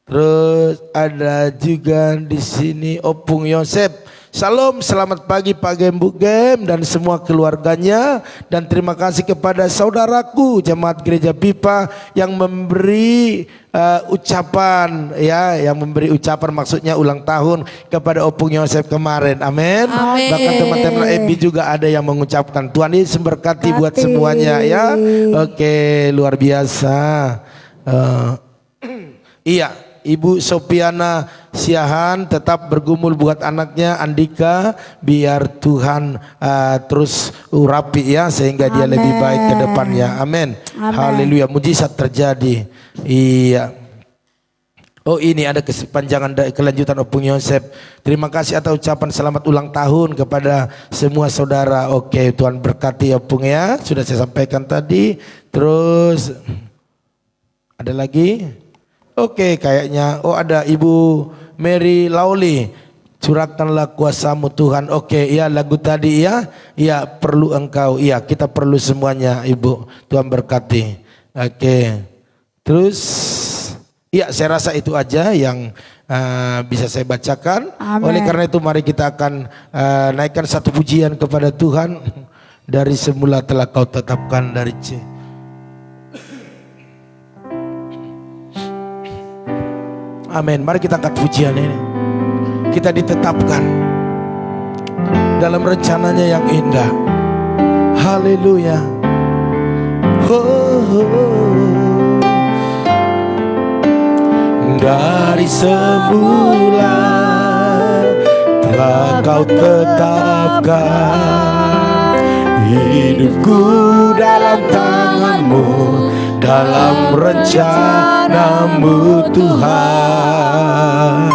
Terus ada juga di sini Opung Yosef. Salam, selamat pagi Pak Gembu Gem dan semua keluarganya, dan terima kasih kepada saudaraku Jemaat Gereja Pipa yang memberi ucapan ya, yang memberi ucapan maksudnya ulang tahun kepada Opung Yosef kemarin. Amin. Bahkan teman-teman Ebi juga ada yang mengucapkan. Tuhan Yesus memberkati buat semuanya ya. Oke, luar biasa. Iya. Ibu Sopiana Siahan tetap bergumul buat anaknya Andika, biar Tuhan terus urapi ya, sehingga dia lebih baik ke depannya. Amin. Haleluya, mujizat terjadi. Iya. Oh, ini ada kepanjangan kelanjutan Opung Yosef. Terima kasih atas ucapan selamat ulang tahun kepada semua saudara. Oke, Tuhan berkati Opung ya. Sudah saya sampaikan tadi. Terus Ada lagi? Oke, kayaknya. Oh, ada Ibu Mary Lauli. Curahkanlah kuasa-Mu Tuhan. Oke, iya lagu tadi ya. Iya, perlu Engkau. Iya, kita perlu semuanya, Ibu. Tuhan berkati. Oke. Terus, iya saya rasa itu aja yang bisa saya bacakan. Amen. Oleh karena itu mari kita akan naikkan satu pujian kepada Tuhan. Dari semula telah Kau tetapkan dari Amin. Mari kita angkat pujian ini. Kita ditetapkan dalam rencananya yang indah. Haleluya. Dari semula telah Kau tetapkan hidupku dalam tangan-Mu, dalam rencana-Mu Tuhan.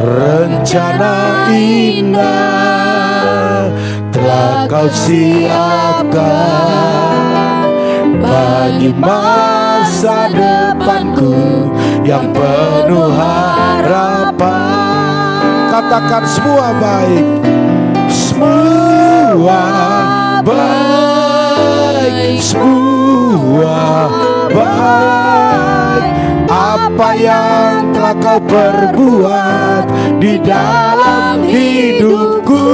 Rencana indah telah Kau siapkan bagi masa depanku yang penuh harapan. Katakan semua baik, semua baik, semua baik. Apa yang telah Kau perbuat di dalam hidupku,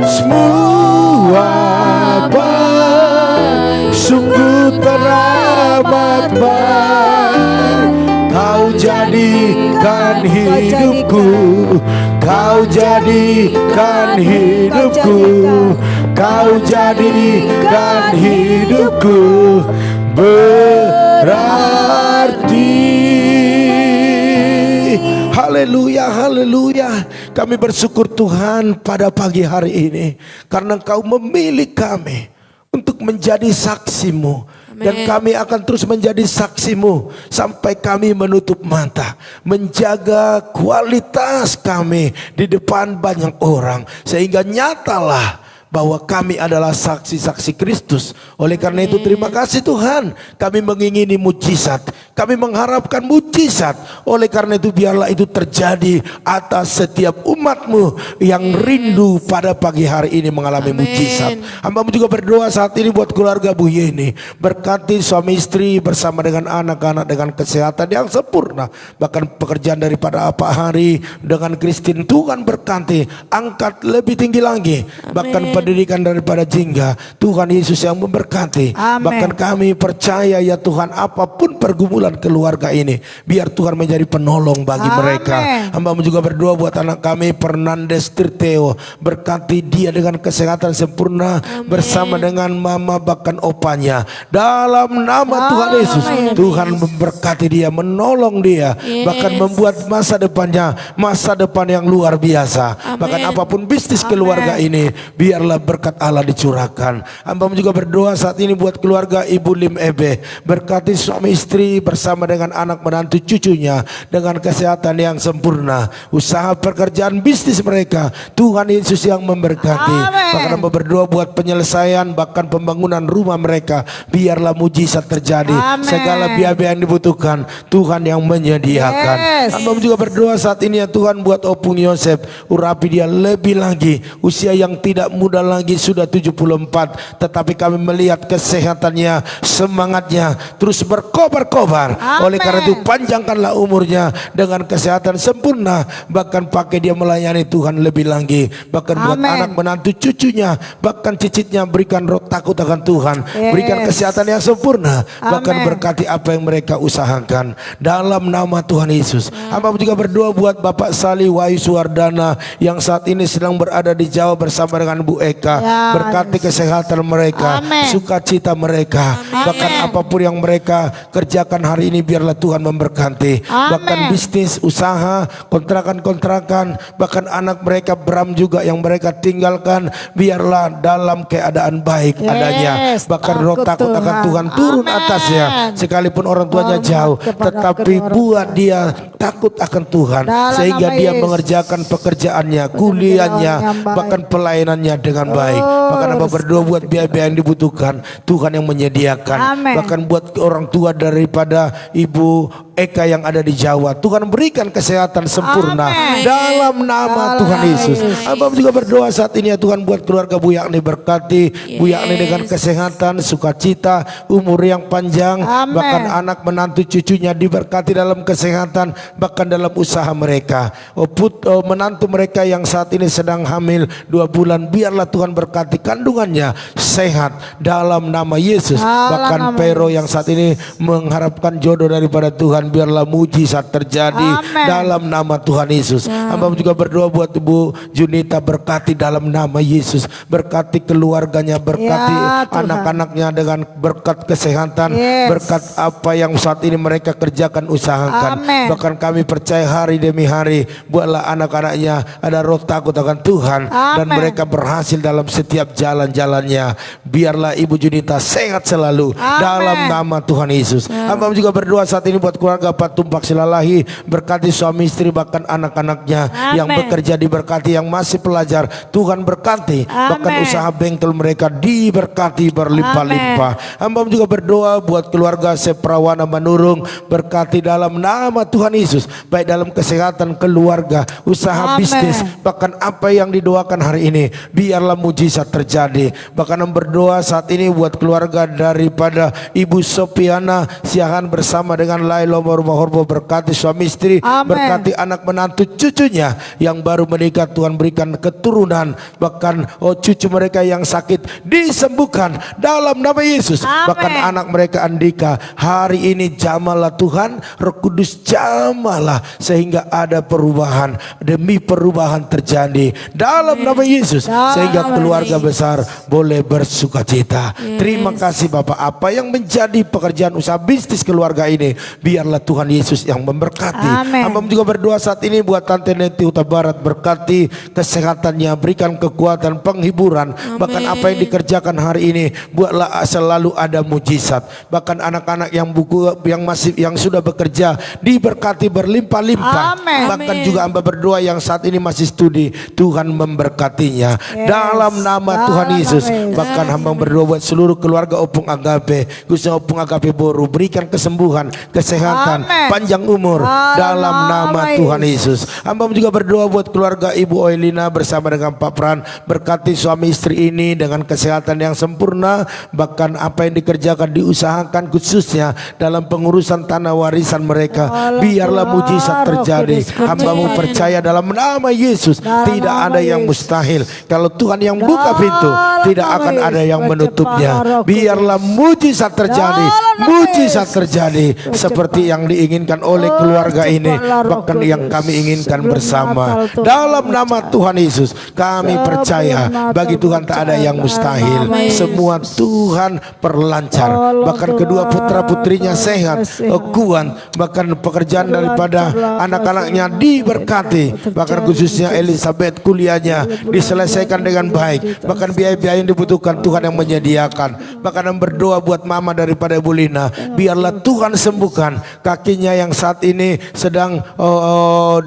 semua baik, sungguh teramat baik. Kau jadikan hidupku, Kau jadikan hidupku, Kau jadikan hidupku berarti. Haleluya, haleluya. Kami bersyukur Tuhan pada pagi hari ini karena Kau memilih kami untuk menjadi saksi-Mu. Dan kami akan terus menjadi saksi-Mu sampai kami menutup mata, menjaga kualitas kami di depan banyak orang, sehingga nyatalah bahwa kami adalah saksi-saksi Kristus. Oleh karena itu terima kasih Tuhan, kami mengingini mujizat, kami mengharapkan mujizat. Oleh karena itu biarlah itu terjadi atas setiap umat-Mu yang rindu pada pagi hari ini mengalami mujizat. Hamba-Mu juga berdoa saat ini buat keluarga Bu Yeni, berkati suami istri bersama dengan anak-anak dengan kesehatan yang sempurna, bahkan pekerjaan daripada apa hari dengan Kristin. Tuhan berkati, angkat lebih tinggi lagi, bahkan pendidikan daripada Jingga. Tuhan Yesus yang memberkati. Amen. Bahkan kami percaya ya Tuhan, apapun pergumulan keluarga ini, biar Tuhan menjadi penolong bagi mereka. Hamba-Mu juga berdoa buat anak kami Fernandes Tirteo, berkati dia dengan kesehatan sempurna. Amen. Bersama dengan mama bahkan opanya. Dalam nama Tuhan Yesus, Tuhan memberkati dia, menolong dia, bahkan membuat masa depannya masa depan yang luar biasa. Amen. Bahkan apapun bisnis keluarga ini, biarlah berkat Allah dicurahkan. Hamba juga berdoa saat ini buat keluarga Ibu Lim Ebe, berkati suami istri bersama dengan anak menantu cucunya dengan kesehatan yang sempurna. Usaha pekerjaan bisnis mereka, Tuhan Yesus yang memberkati. Bahkan hamba berdoa buat penyelesaian bahkan pembangunan rumah mereka, biarlah mujizat terjadi. Amen. Segala biaya yang dibutuhkan Tuhan yang menyediakan. Hamba juga berdoa saat ini ya Tuhan buat Opung Yosef, urapi dia lebih lagi, usia yang tidak muda lagi, sudah 74, tetapi kami melihat kesehatannya, semangatnya terus berkobar-kobar. Oleh karena itu panjangkanlah umurnya dengan kesehatan sempurna, bahkan pakai dia melayani Tuhan lebih lagi, bahkan buat anak menantu cucunya bahkan cicitnya, berikan roh takut akan Tuhan. Berikan kesehatan yang sempurna, bahkan berkati apa yang mereka usahakan dalam nama Tuhan Yesus. Hamba juga berdoa buat Bapak Sali Wahyu Suwardana yang saat ini sedang berada di Jawa bersama dengan Bu Eka. Berkati kesehatan mereka, sukacita mereka, bahkan apapun yang mereka kerjakan hari ini biarlah Tuhan memberkati. Bahkan bisnis, usaha, kontrakan-kontrakan, bahkan anak mereka Bram juga yang mereka tinggalkan, biarlah dalam keadaan baik adanya. Bahkan roh takut akan Tuhan turun atasnya, sekalipun orang tuanya jauh, tetapi buat dia takut akan Tuhan, sehingga dia mengerjakan pekerjaannya, kuliahnya, bahkan pelayanannya dengan dengan baik. Bahkan hamba berdoa buat biaya-biaya yang dibutuhkan, Tuhan yang menyediakan. Amin. Bahkan buat orang tua daripada Ibu Eka yang ada di Jawa, Tuhan berikan kesehatan sempurna. Amin. Dalam nama Dalam Tuhan nama Yesus. Yesus. Hamba juga berdoa saat ini ya Tuhan, buat keluarga Bu Yakni, berkati Bu Yakni dengan kesehatan, sukacita, umur yang panjang. Amin. Bahkan anak menantu cucunya diberkati dalam kesehatan, bahkan dalam usaha mereka. Menantu mereka yang saat ini sedang hamil 2 bulan, biarlah Tuhan berkati kandungannya sehat dalam nama Yesus. Dalam Bahkan nama Pero yang saat ini mengharapkan jodoh daripada Tuhan, biarlah mujizat terjadi Amin. dalam nama Tuhan Yesus. Hamba juga berdoa buat Ibu Junita, berkati dalam nama Yesus, berkati keluarganya, berkati Ya, Tuhan. anak-anaknya dengan berkat kesehatan, Yes. berkat apa yang saat ini mereka kerjakan, usahakan. Amin. Bahkan kami percaya hari demi hari, buatlah anak-anaknya ada roh takut akan Tuhan, dan Amin. mereka berhasil dalam setiap jalan-jalannya. Biarlah Ibu Junita sehat selalu Amin. dalam nama Tuhan Yesus. Hamba juga berdoa saat ini buat keluarga Pak Tumpak Silalahi, berkati suami istri bahkan anak-anaknya yang Amin. bekerja diberkati, yang masih pelajar Tuhan berkati, bahkan Amin. usaha bengkel mereka diberkati berlimpah-limpah. Hamba juga berdoa buat keluarga Seprawana Manurung, berkati dalam nama Tuhan Yesus, baik dalam kesehatan keluarga, usaha Amin. bisnis, bahkan apa yang didoakan hari ini biarlah mujizat terjadi. Bahkan berdoa saat ini buat keluarga daripada Ibu Sopiana Siahan bersama dengan Lailo Horbo, berkati suami istri, Amin. berkati anak menantu cucunya yang baru menikah, Tuhan berikan keturunan, bahkan cucu mereka yang sakit disembuhkan dalam nama Yesus. Amin. Bahkan anak mereka Andika hari ini jamalah Tuhan, Roh Kudus jamalah sehingga ada perubahan demi perubahan terjadi dalam nama Yesus, Dalam sehingga nama keluarga Yesus. besar boleh bersukacita. Terima kasih Bapak, apa yang menjadi pekerjaan usaha bisnis keluarga ini biarlah Tuhan Yesus yang memberkati. Amin. Hamba juga berdoa saat ini buat Tante Neti Huta Barat, berkati kesehatannya, berikan kekuatan, penghiburan. Bahkan apa yang dikerjakan hari ini buatlah selalu ada mujizat. Bahkan anak-anak yang sudah bekerja diberkati berlimpah-limpah. Amin. Bahkan juga hamba berdoa yang saat ini masih studi, Tuhan memberkatinya dalam nama Dalam Tuhan Yesus. nama Yesus. Bahkan hamba berdoa buat seluruh keluarga Opung Agape, khususnya Opung Agape Boru, berikan kesembuhan, kesehatan, Amin. panjang umur dalam nama Tuhan Yesus. Hamba juga berdoa buat keluarga Ibu Oelina bersama dengan Pak Pran, berkati suami istri ini dengan kesehatan yang sempurna. Bahkan apa yang dikerjakan, diusahakan khususnya dalam pengurusan tanah warisan mereka, biarlah mujizat terjadi. Hamba percaya dalam nama Yesus tidak ada yang mustahil. Kalau Tuhan yang buka pintu, tidak akan ada yang menutupnya. Biarlah mujizat terjadi, mujizat terjadi seperti yang diinginkan oleh keluarga ini, bahkan yang kami inginkan bersama. Dalam nama Tuhan Yesus kami percaya, bagi Tuhan tak ada yang mustahil. Semua Tuhan perlancar. Bahkan kedua putra putrinya sehat, kuat. Bahkan pekerjaan daripada anak-anaknya diberkati. Bahkan khususnya Elizabeth kuliahnya diselesaikan dengan baik. Bahkan biaya-biaya yang dibutuhkan Tuhan yang menyediakan. Bahkan yang berdoa buat mama daripada Ibu Lina, biarlah Tuhan sembuhkan kakinya yang saat ini sedang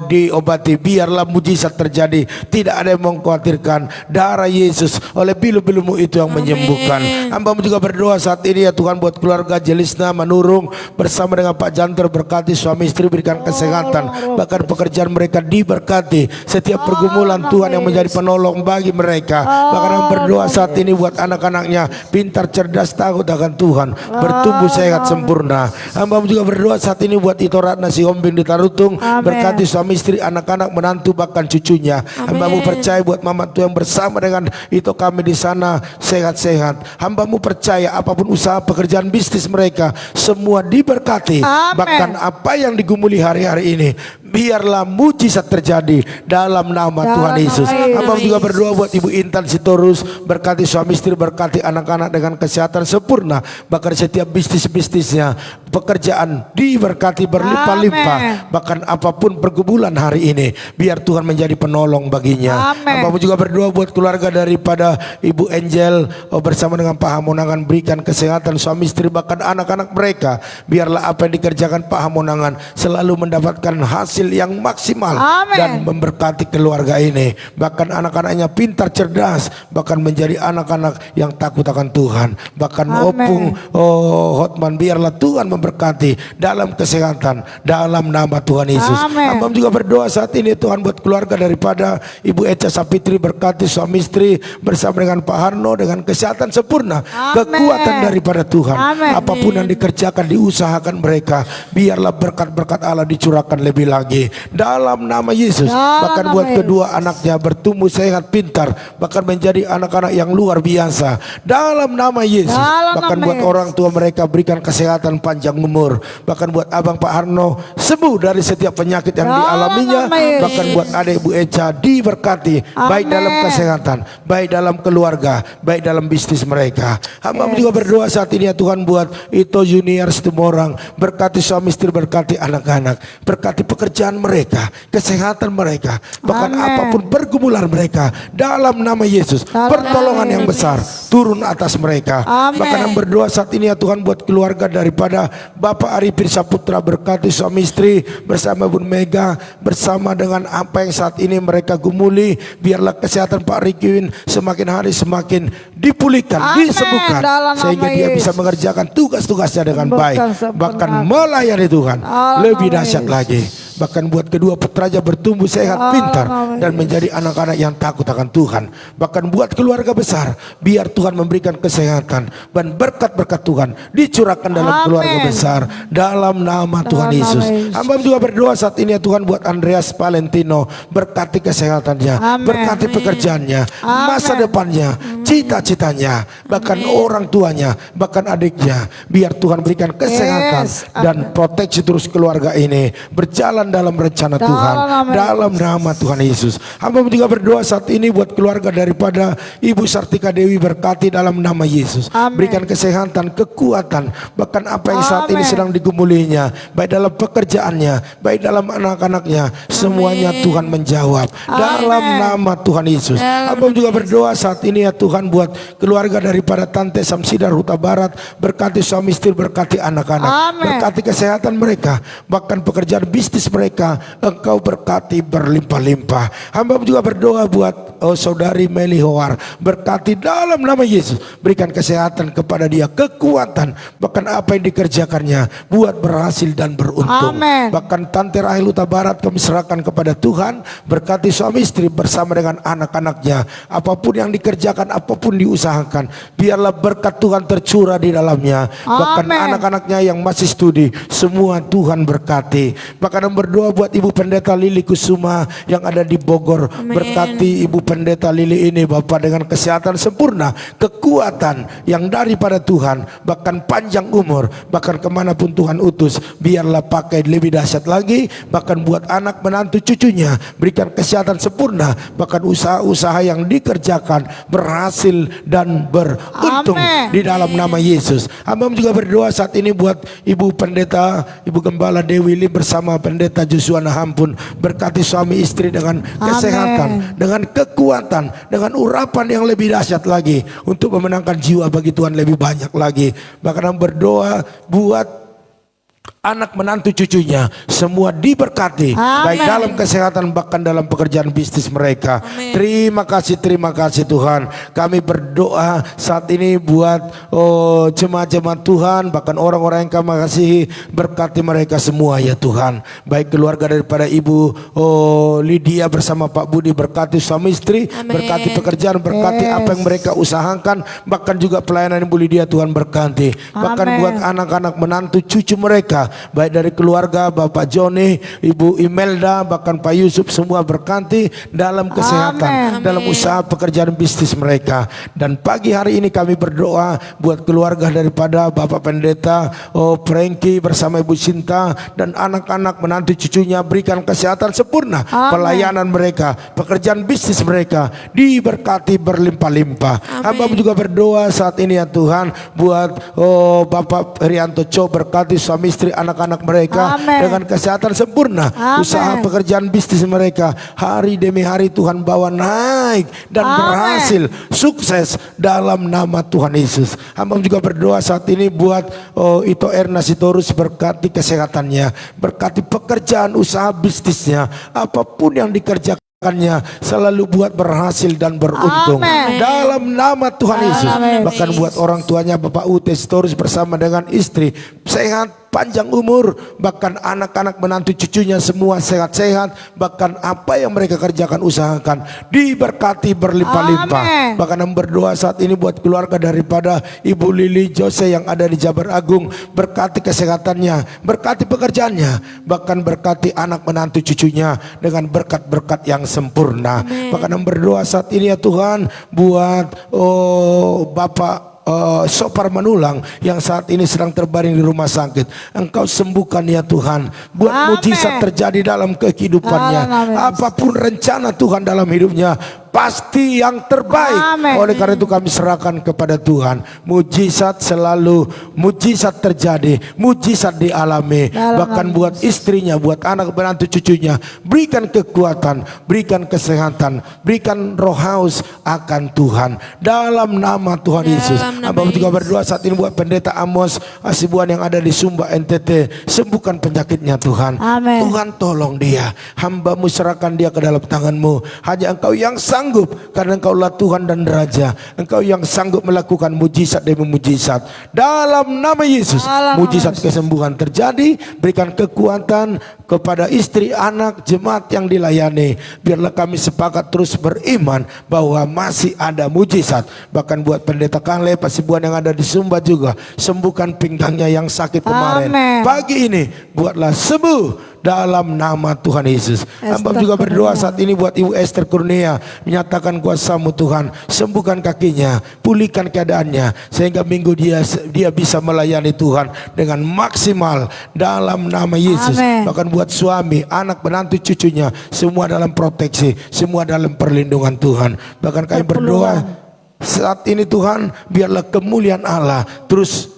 diobati. Biarlah mujizat terjadi. Tidak ada yang mengkhawatirkan. Darah Yesus oleh pilu-pilumu itu yang menyembuhkan. Hamba juga berdoa saat ini ya Tuhan buat keluarga Jelisna Manurung bersama dengan Pak Janter, berkati suami istri, berikan kesehatan. Bahkan pekerjaan mereka diberkati. Setiap pergumulan Tuhan yang menjadi penolong bagi mereka. Bahkan yang berdoa saat ini buat anak-anaknya pintar, cerdas, takut akan Tuhan, bertumbuh sehat sempurna. Hamba juga berdoa saat ini buat Ito Ratna Sihombing di Tarutung, berkati suami istri, anak-anak, menantu, bahkan cucunya. Hamba percaya buat mama Tuhan bersama dengan Ito kami di sana sehat-sehat. Hamba-Mu percaya apapun usaha pekerjaan bisnis mereka semua diberkati. Amin. Bahkan apa yang digumuli hari-hari ini biarlah mujizat terjadi dalam nama Tuhan Yesus. Hamba juga berdoa buat Ibu Intan Sitorus, berkati suami istri, berkati anak-anak dengan kesehatan sempurna. Bahkan setiap bisnisnya, pekerjaan diberkati berlimpah-limpah. Bahkan apapun pergumulan hari ini, biar Tuhan menjadi penolong baginya. Hamba juga berdoa buat keluarga daripada Ibu Angel bersama dengan Pak Hamonangan, berikan kesehatan suami istri bahkan anak-anak mereka. Biarlah apa yang dikerjakan Pak Hamonangan selalu mendapatkan hasil hasil yang maksimal. Amin. Dan memberkati keluarga ini, bahkan anak-anaknya pintar cerdas, bahkan menjadi anak-anak yang takut akan Tuhan. Bahkan Amin. Opung Hotman, biarlah Tuhan memberkati dalam kesehatan dalam nama Tuhan Yesus. Amin. Hamba juga berdoa saat ini Tuhan buat keluarga daripada Ibu Echa Sapitri, berkati suami istri bersama dengan Pak Harno dengan kesehatan sempurna. Amin. Kekuatan daripada Tuhan. Amin. Apapun yang dikerjakan, diusahakan mereka, biarlah berkat-berkat Allah dicurahkan lebih lagi dalam nama Yesus. Dalam Bahkan nama buat Yesus. kedua anaknya bertumbuh sehat, pintar, bahkan menjadi anak-anak yang luar biasa dalam nama Yesus. Dalam Bahkan nama buat Yesus. orang tua mereka berikan kesehatan panjang umur. Bahkan buat abang Pak Harno sembuh dari setiap penyakit yang Dalam dialaminya. nama Yesus. Bahkan buat adik Ibu Echa diberkati, baik Amin. dalam kesehatan, baik dalam keluarga, baik dalam bisnis mereka. Hamba juga berdoa saat ini ya Tuhan buat Ito Junior semua orang, berkati suami istri, berkati anak-anak, berkati pekerjaan mereka, kesehatan mereka, bahkan Amin. apapun pergumulan mereka dalam nama Yesus. Dalam Pertolongan nama yang Yesus. besar turun atas mereka. Amin. Bahkan yang berdoa saat ini ya Tuhan buat keluarga daripada Bapak Arifin Saputra, berkati suami istri bersama Bun Mega, bersama dengan apa yang saat ini mereka gumuli, biarlah kesehatan Pak Rikwin semakin hari semakin dipulihkan, Amin. disembuhkan, Dalam nama sehingga dia bisa Yesus. mengerjakan tugas-tugasnya dengan Bukan baik, sempurna. bahkan melayani Tuhan Dalam lebih nama dahsyat Yesus. lagi. Bahkan buat kedua putranya bertumbuh sehat, Dalam pintar, nama dan Yesus. menjadi anak-anak yang takut akan Tuhan. Bahkan buat keluarga besar, biar Tuhan memberikan kesehatan dan berkat-berkat Tuhan dicurahkan dalam Amin. keluarga besar dalam nama Tuhan nama Yesus. Yesus. Hamba juga berdoa saat ini ya Tuhan buat Andreas Valentino, berkati kesehatannya, Amin. berkati pekerjaannya, masa Amin. depannya, cita-citanya, bahkan orang tuanya, bahkan adiknya. Biar Tuhan berikan kesehatan Yes. dan proteksi terus keluarga ini berjalan dalam rencana Dalam Tuhan, nama dalam nama Tuhan Yesus. Hamba juga berdoa saat ini buat keluarga daripada Ibu Sartika Dewi, berkati dalam nama Yesus. Amin. Berikan kesehatan, kekuatan, bahkan apa yang saat ini Amin. sedang digumulinya, baik dalam pekerjaannya, baik dalam anak-anaknya, semuanya Tuhan menjawab dalam nama Tuhan Yesus. Hamba juga berdoa saat ini ya Tuhan buat keluarga daripada Tante Samsidar Huta Barat, berkati suami istri, berkati anak-anak, Amin. berkati kesehatan mereka, bahkan pekerjaan bisnis mereka Engkau berkati berlimpah-limpah. Hamba juga berdoa buat saudari Meli Hoar, berkati dalam nama Yesus, berikan kesehatan kepada dia, kekuatan, bahkan apa yang dikerjakannya buat berhasil dan beruntung. Amin. Bahkan Tante Rahel Huta Barat kami serahkan kepada Tuhan, berkati suami istri bersama dengan anak-anaknya, apapun yang dikerjakan, apapun diusahakan, biarlah berkat Tuhan tercurah di dalamnya. Bahkan Amin. anak-anaknya yang masih studi, semua Tuhan berkati. Bahkan yang berdoa buat Ibu Pendeta Lili Kusuma yang ada di Bogor, berkati Ibu Pendeta Lili ini Bapak dengan kesehatan sempurna, kekuatan yang daripada Tuhan, bahkan panjang umur, bahkan kemanapun Tuhan utus, biarlah pakai lebih dahsyat lagi. Bahkan buat anak menantu cucunya, berikan kesehatan sempurna, bahkan usaha-usaha yang dikerjakan berhasil dan beruntung. Amin. Di dalam nama Yesus. Hamba juga berdoa saat ini buat Ibu Pendeta, Ibu Gembala Dewi Lim bersama Pendeta Joshua Nahampun, berkati suami istri dengan kesehatan, dengan kekuatan, dengan urapan yang lebih dahsyat lagi untuk memenangkan jiwa bagi Tuhan lebih banyak lagi. Bahkan berdoa buat anak menantu cucunya semua diberkati, Amin. baik dalam kesehatan bahkan dalam pekerjaan bisnis mereka. Amin. Terima kasih Tuhan. Kami berdoa saat ini buat jemaat-jemaat Tuhan, bahkan orang-orang yang kami kasihi, berkati mereka semua ya Tuhan. Baik keluarga daripada Ibu Lydia bersama Pak Budi, berkati suami istri, Amin. berkati pekerjaan, berkati apa yang mereka usahakan, bahkan juga pelayanan Ibu Lydia Tuhan berkati. Bahkan Amin. buat anak-anak menantu cucu mereka, baik dari keluarga Bapak Joni, Ibu Imelda, bahkan Pak Yusuf, semua berkati dalam kesehatan, Amin. dalam usaha pekerjaan bisnis mereka. Dan pagi hari ini kami berdoa buat keluarga daripada Bapak Pendeta Frankie bersama Ibu Sinta dan anak-anak menantu cucunya, berikan kesehatan sempurna, Amin. pelayanan mereka, pekerjaan bisnis mereka diberkati berlimpah-limpah. Hamba juga berdoa saat ini ya Tuhan buat Bapak Herianto Cho, berkati suami istri, anak-anak mereka Amen. dengan kesehatan sempurna. Amen. Usaha pekerjaan bisnis mereka hari demi hari Tuhan bawa naik dan Amen. berhasil sukses dalam nama Tuhan Yesus. Hamba juga berdoa saat ini buat Ito Erna Sitorus, berkati kesehatannya, berkati pekerjaan usaha bisnisnya, apapun yang dikerjakannya selalu buat berhasil dan beruntung. Amen. Dalam nama Tuhan Yesus. Amen. Bahkan buat orang tuanya Bapak Ute Sitorus bersama dengan istri sehat, panjang umur, bahkan anak-anak menantu cucunya semua sehat-sehat, bahkan apa yang mereka kerjakan usahakan diberkati berlimpah-limpah. Amen. Bahkan yang berdoa saat ini buat keluarga daripada Ibu Lili Jose yang ada di Jabar Agung, berkati kesehatannya, berkati pekerjaannya, bahkan berkati anak menantu cucunya dengan berkat-berkat yang sempurna. Amen. Bahkan yang berdoa saat ini ya Tuhan buat Bapak Sopar Manulang yang saat ini sedang terbaring di rumah sakit. Engkau sembuhkan ya Tuhan, buat Amen. mujizat terjadi dalam kehidupannya. Amen. Apapun rencana Tuhan dalam hidupnya pasti yang terbaik. Amen. Oleh karena itu kami serahkan kepada Tuhan. Mujizat selalu, mujizat terjadi, mujizat dialami. Dalam Bahkan nama buat istrinya, buat anak menantu cucunya, berikan kekuatan, berikan kesehatan, berikan roh haus akan Tuhan. Dalam nama Tuhan Dalam Yesus. nama Abang juga Yesus. berdoa saat ini buat pendeta Amos Asibuan yang ada di Sumba NTT. Sembuhkan penyakitnya Tuhan. Amen. Tuhan tolong dia. Hamba-Mu serahkan dia ke dalam tangan-Mu. Hanya Engkau yang sanggup, karena Engkaulah Tuhan dan Raja. Engkau yang sanggup melakukan mujizat demi mujizat. Dalam nama Yesus, Dalam nama mujizat Yesus. kesembuhan terjadi. Berikan kekuatan kepada istri, anak, jemaat yang dilayani. Biarlah kami sepakat terus beriman bahwa masih ada mujizat. Bahkan buat pendeta Kangle Pasibuan yang ada di Sumba juga, sembuhkan pinggangnya yang sakit kemarin. Amen. Pagi ini buatlah sembuh dalam nama Tuhan Yesus. Hamba juga berdoa saat ini buat Ibu Esther Kurnia, menyatakan kuasa-Mu Tuhan, sembuhkan kakinya, pulihkan keadaannya sehingga minggu dia bisa melayani Tuhan dengan maksimal dalam nama Yesus. Amen. Bahkan buat suami, anak, menantu, cucunya, semua dalam proteksi, semua dalam perlindungan Tuhan. Bahkan kami berdoa saat ini Tuhan, biarlah kemuliaan Allah terus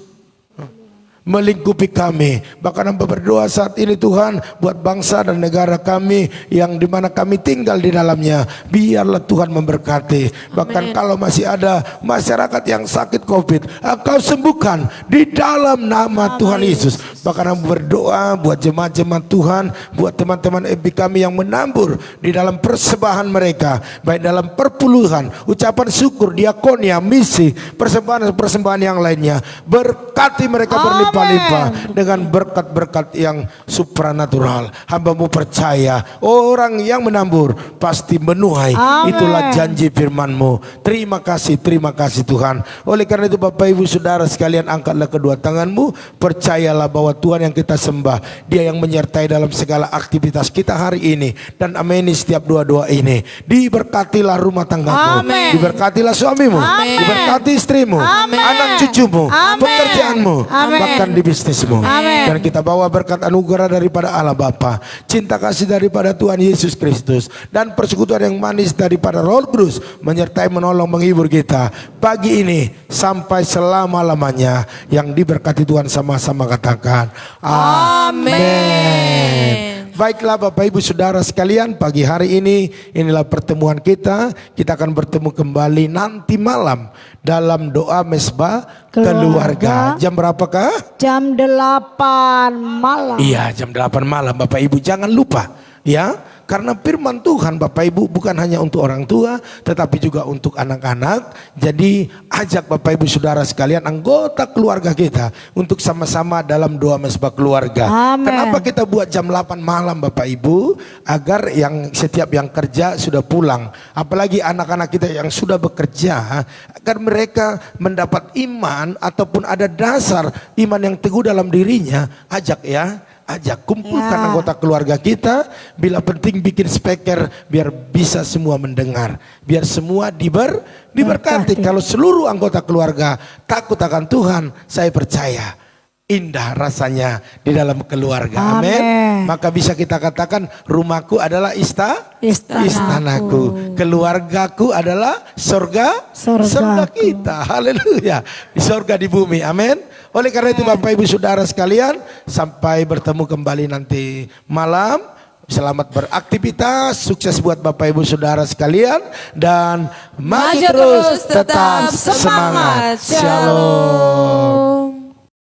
melingkupi kami. Bahkan hamba berdoa saat ini Tuhan buat bangsa dan negara kami yang dimana kami tinggal di dalamnya. Biarlah Tuhan memberkati. Bahkan kalau masih ada masyarakat yang sakit COVID, Engkau sembuhkan di dalam nama Tuhan Yesus. Bahkan hamba berdoa buat jemaat-jemaat Tuhan, buat teman-teman FB kami yang menambur di dalam persembahan mereka, baik dalam perpuluhan, ucapan syukur, diakonia, misi, persembahan-persembahan yang lainnya. Berkati mereka berlimpah-limpah dengan berkat-berkat yang supranatural. Hamba-Mu percaya orang yang menambur pasti menuai. Amen. Itulah janji firman-Mu. Terima kasih Tuhan. Oleh karena itu Bapak Ibu Saudara sekalian, angkatlah kedua tanganmu. Percayalah bahwa Tuhan yang kita sembah, Dia yang menyertai dalam segala aktivitas kita hari ini. Dan ameni setiap doa-doa ini. Diberkatilah rumah tanggamu, Amen. diberkatilah suamimu, Amen. diberkati istrimu, Amen. anak cucumu, Amen. pekerjaanmu, Amen. bahkan di bisnismu. Amen. Dan kita bawa berkat anugerah daripada Allah Bapa, cinta kasih daripada Tuhan Yesus Kristus, dan persekutuan yang manis daripada Roh Kudus menyertai, menolong, menghibur kita pagi ini sampai selama-lamanya. Yang diberkati Tuhan sama-sama katakan amin. Baiklah Bapak Ibu Saudara sekalian, pagi hari ini inilah pertemuan kita. Kita akan bertemu kembali nanti malam dalam doa mesbah keluarga. Jam berapakah? Jam 8 malam. Iya, jam 8 malam Bapak Ibu. Jangan lupa ya, karena firman Tuhan Bapak Ibu bukan hanya untuk orang tua, tetapi juga untuk anak-anak. Jadi ajak Bapak Ibu Saudara sekalian, anggota keluarga kita untuk sama-sama dalam doa mesbah keluarga. Amen. Kenapa kita buat jam 8 malam Bapak Ibu? Agar setiap yang kerja sudah pulang, apalagi anak-anak kita yang sudah bekerja, agar mereka mendapat iman ataupun ada dasar iman yang teguh dalam dirinya. Ajak kumpulkan Ya. anggota keluarga kita, bila penting bikin speaker biar bisa semua mendengar, biar semua diberkati. Kalau seluruh anggota keluarga takut akan Tuhan, saya percaya indah rasanya di dalam keluarga. Amin. Amin. Maka bisa kita katakan rumahku adalah istanaku. Keluargaku adalah surga kita. Haleluya. Di surga di bumi. Amin. Oleh karena itu Bapak Ibu Saudara sekalian, sampai bertemu kembali nanti malam. Selamat beraktivitas, sukses buat Bapak Ibu Saudara sekalian, dan maju terus tetap semangat. Shalom.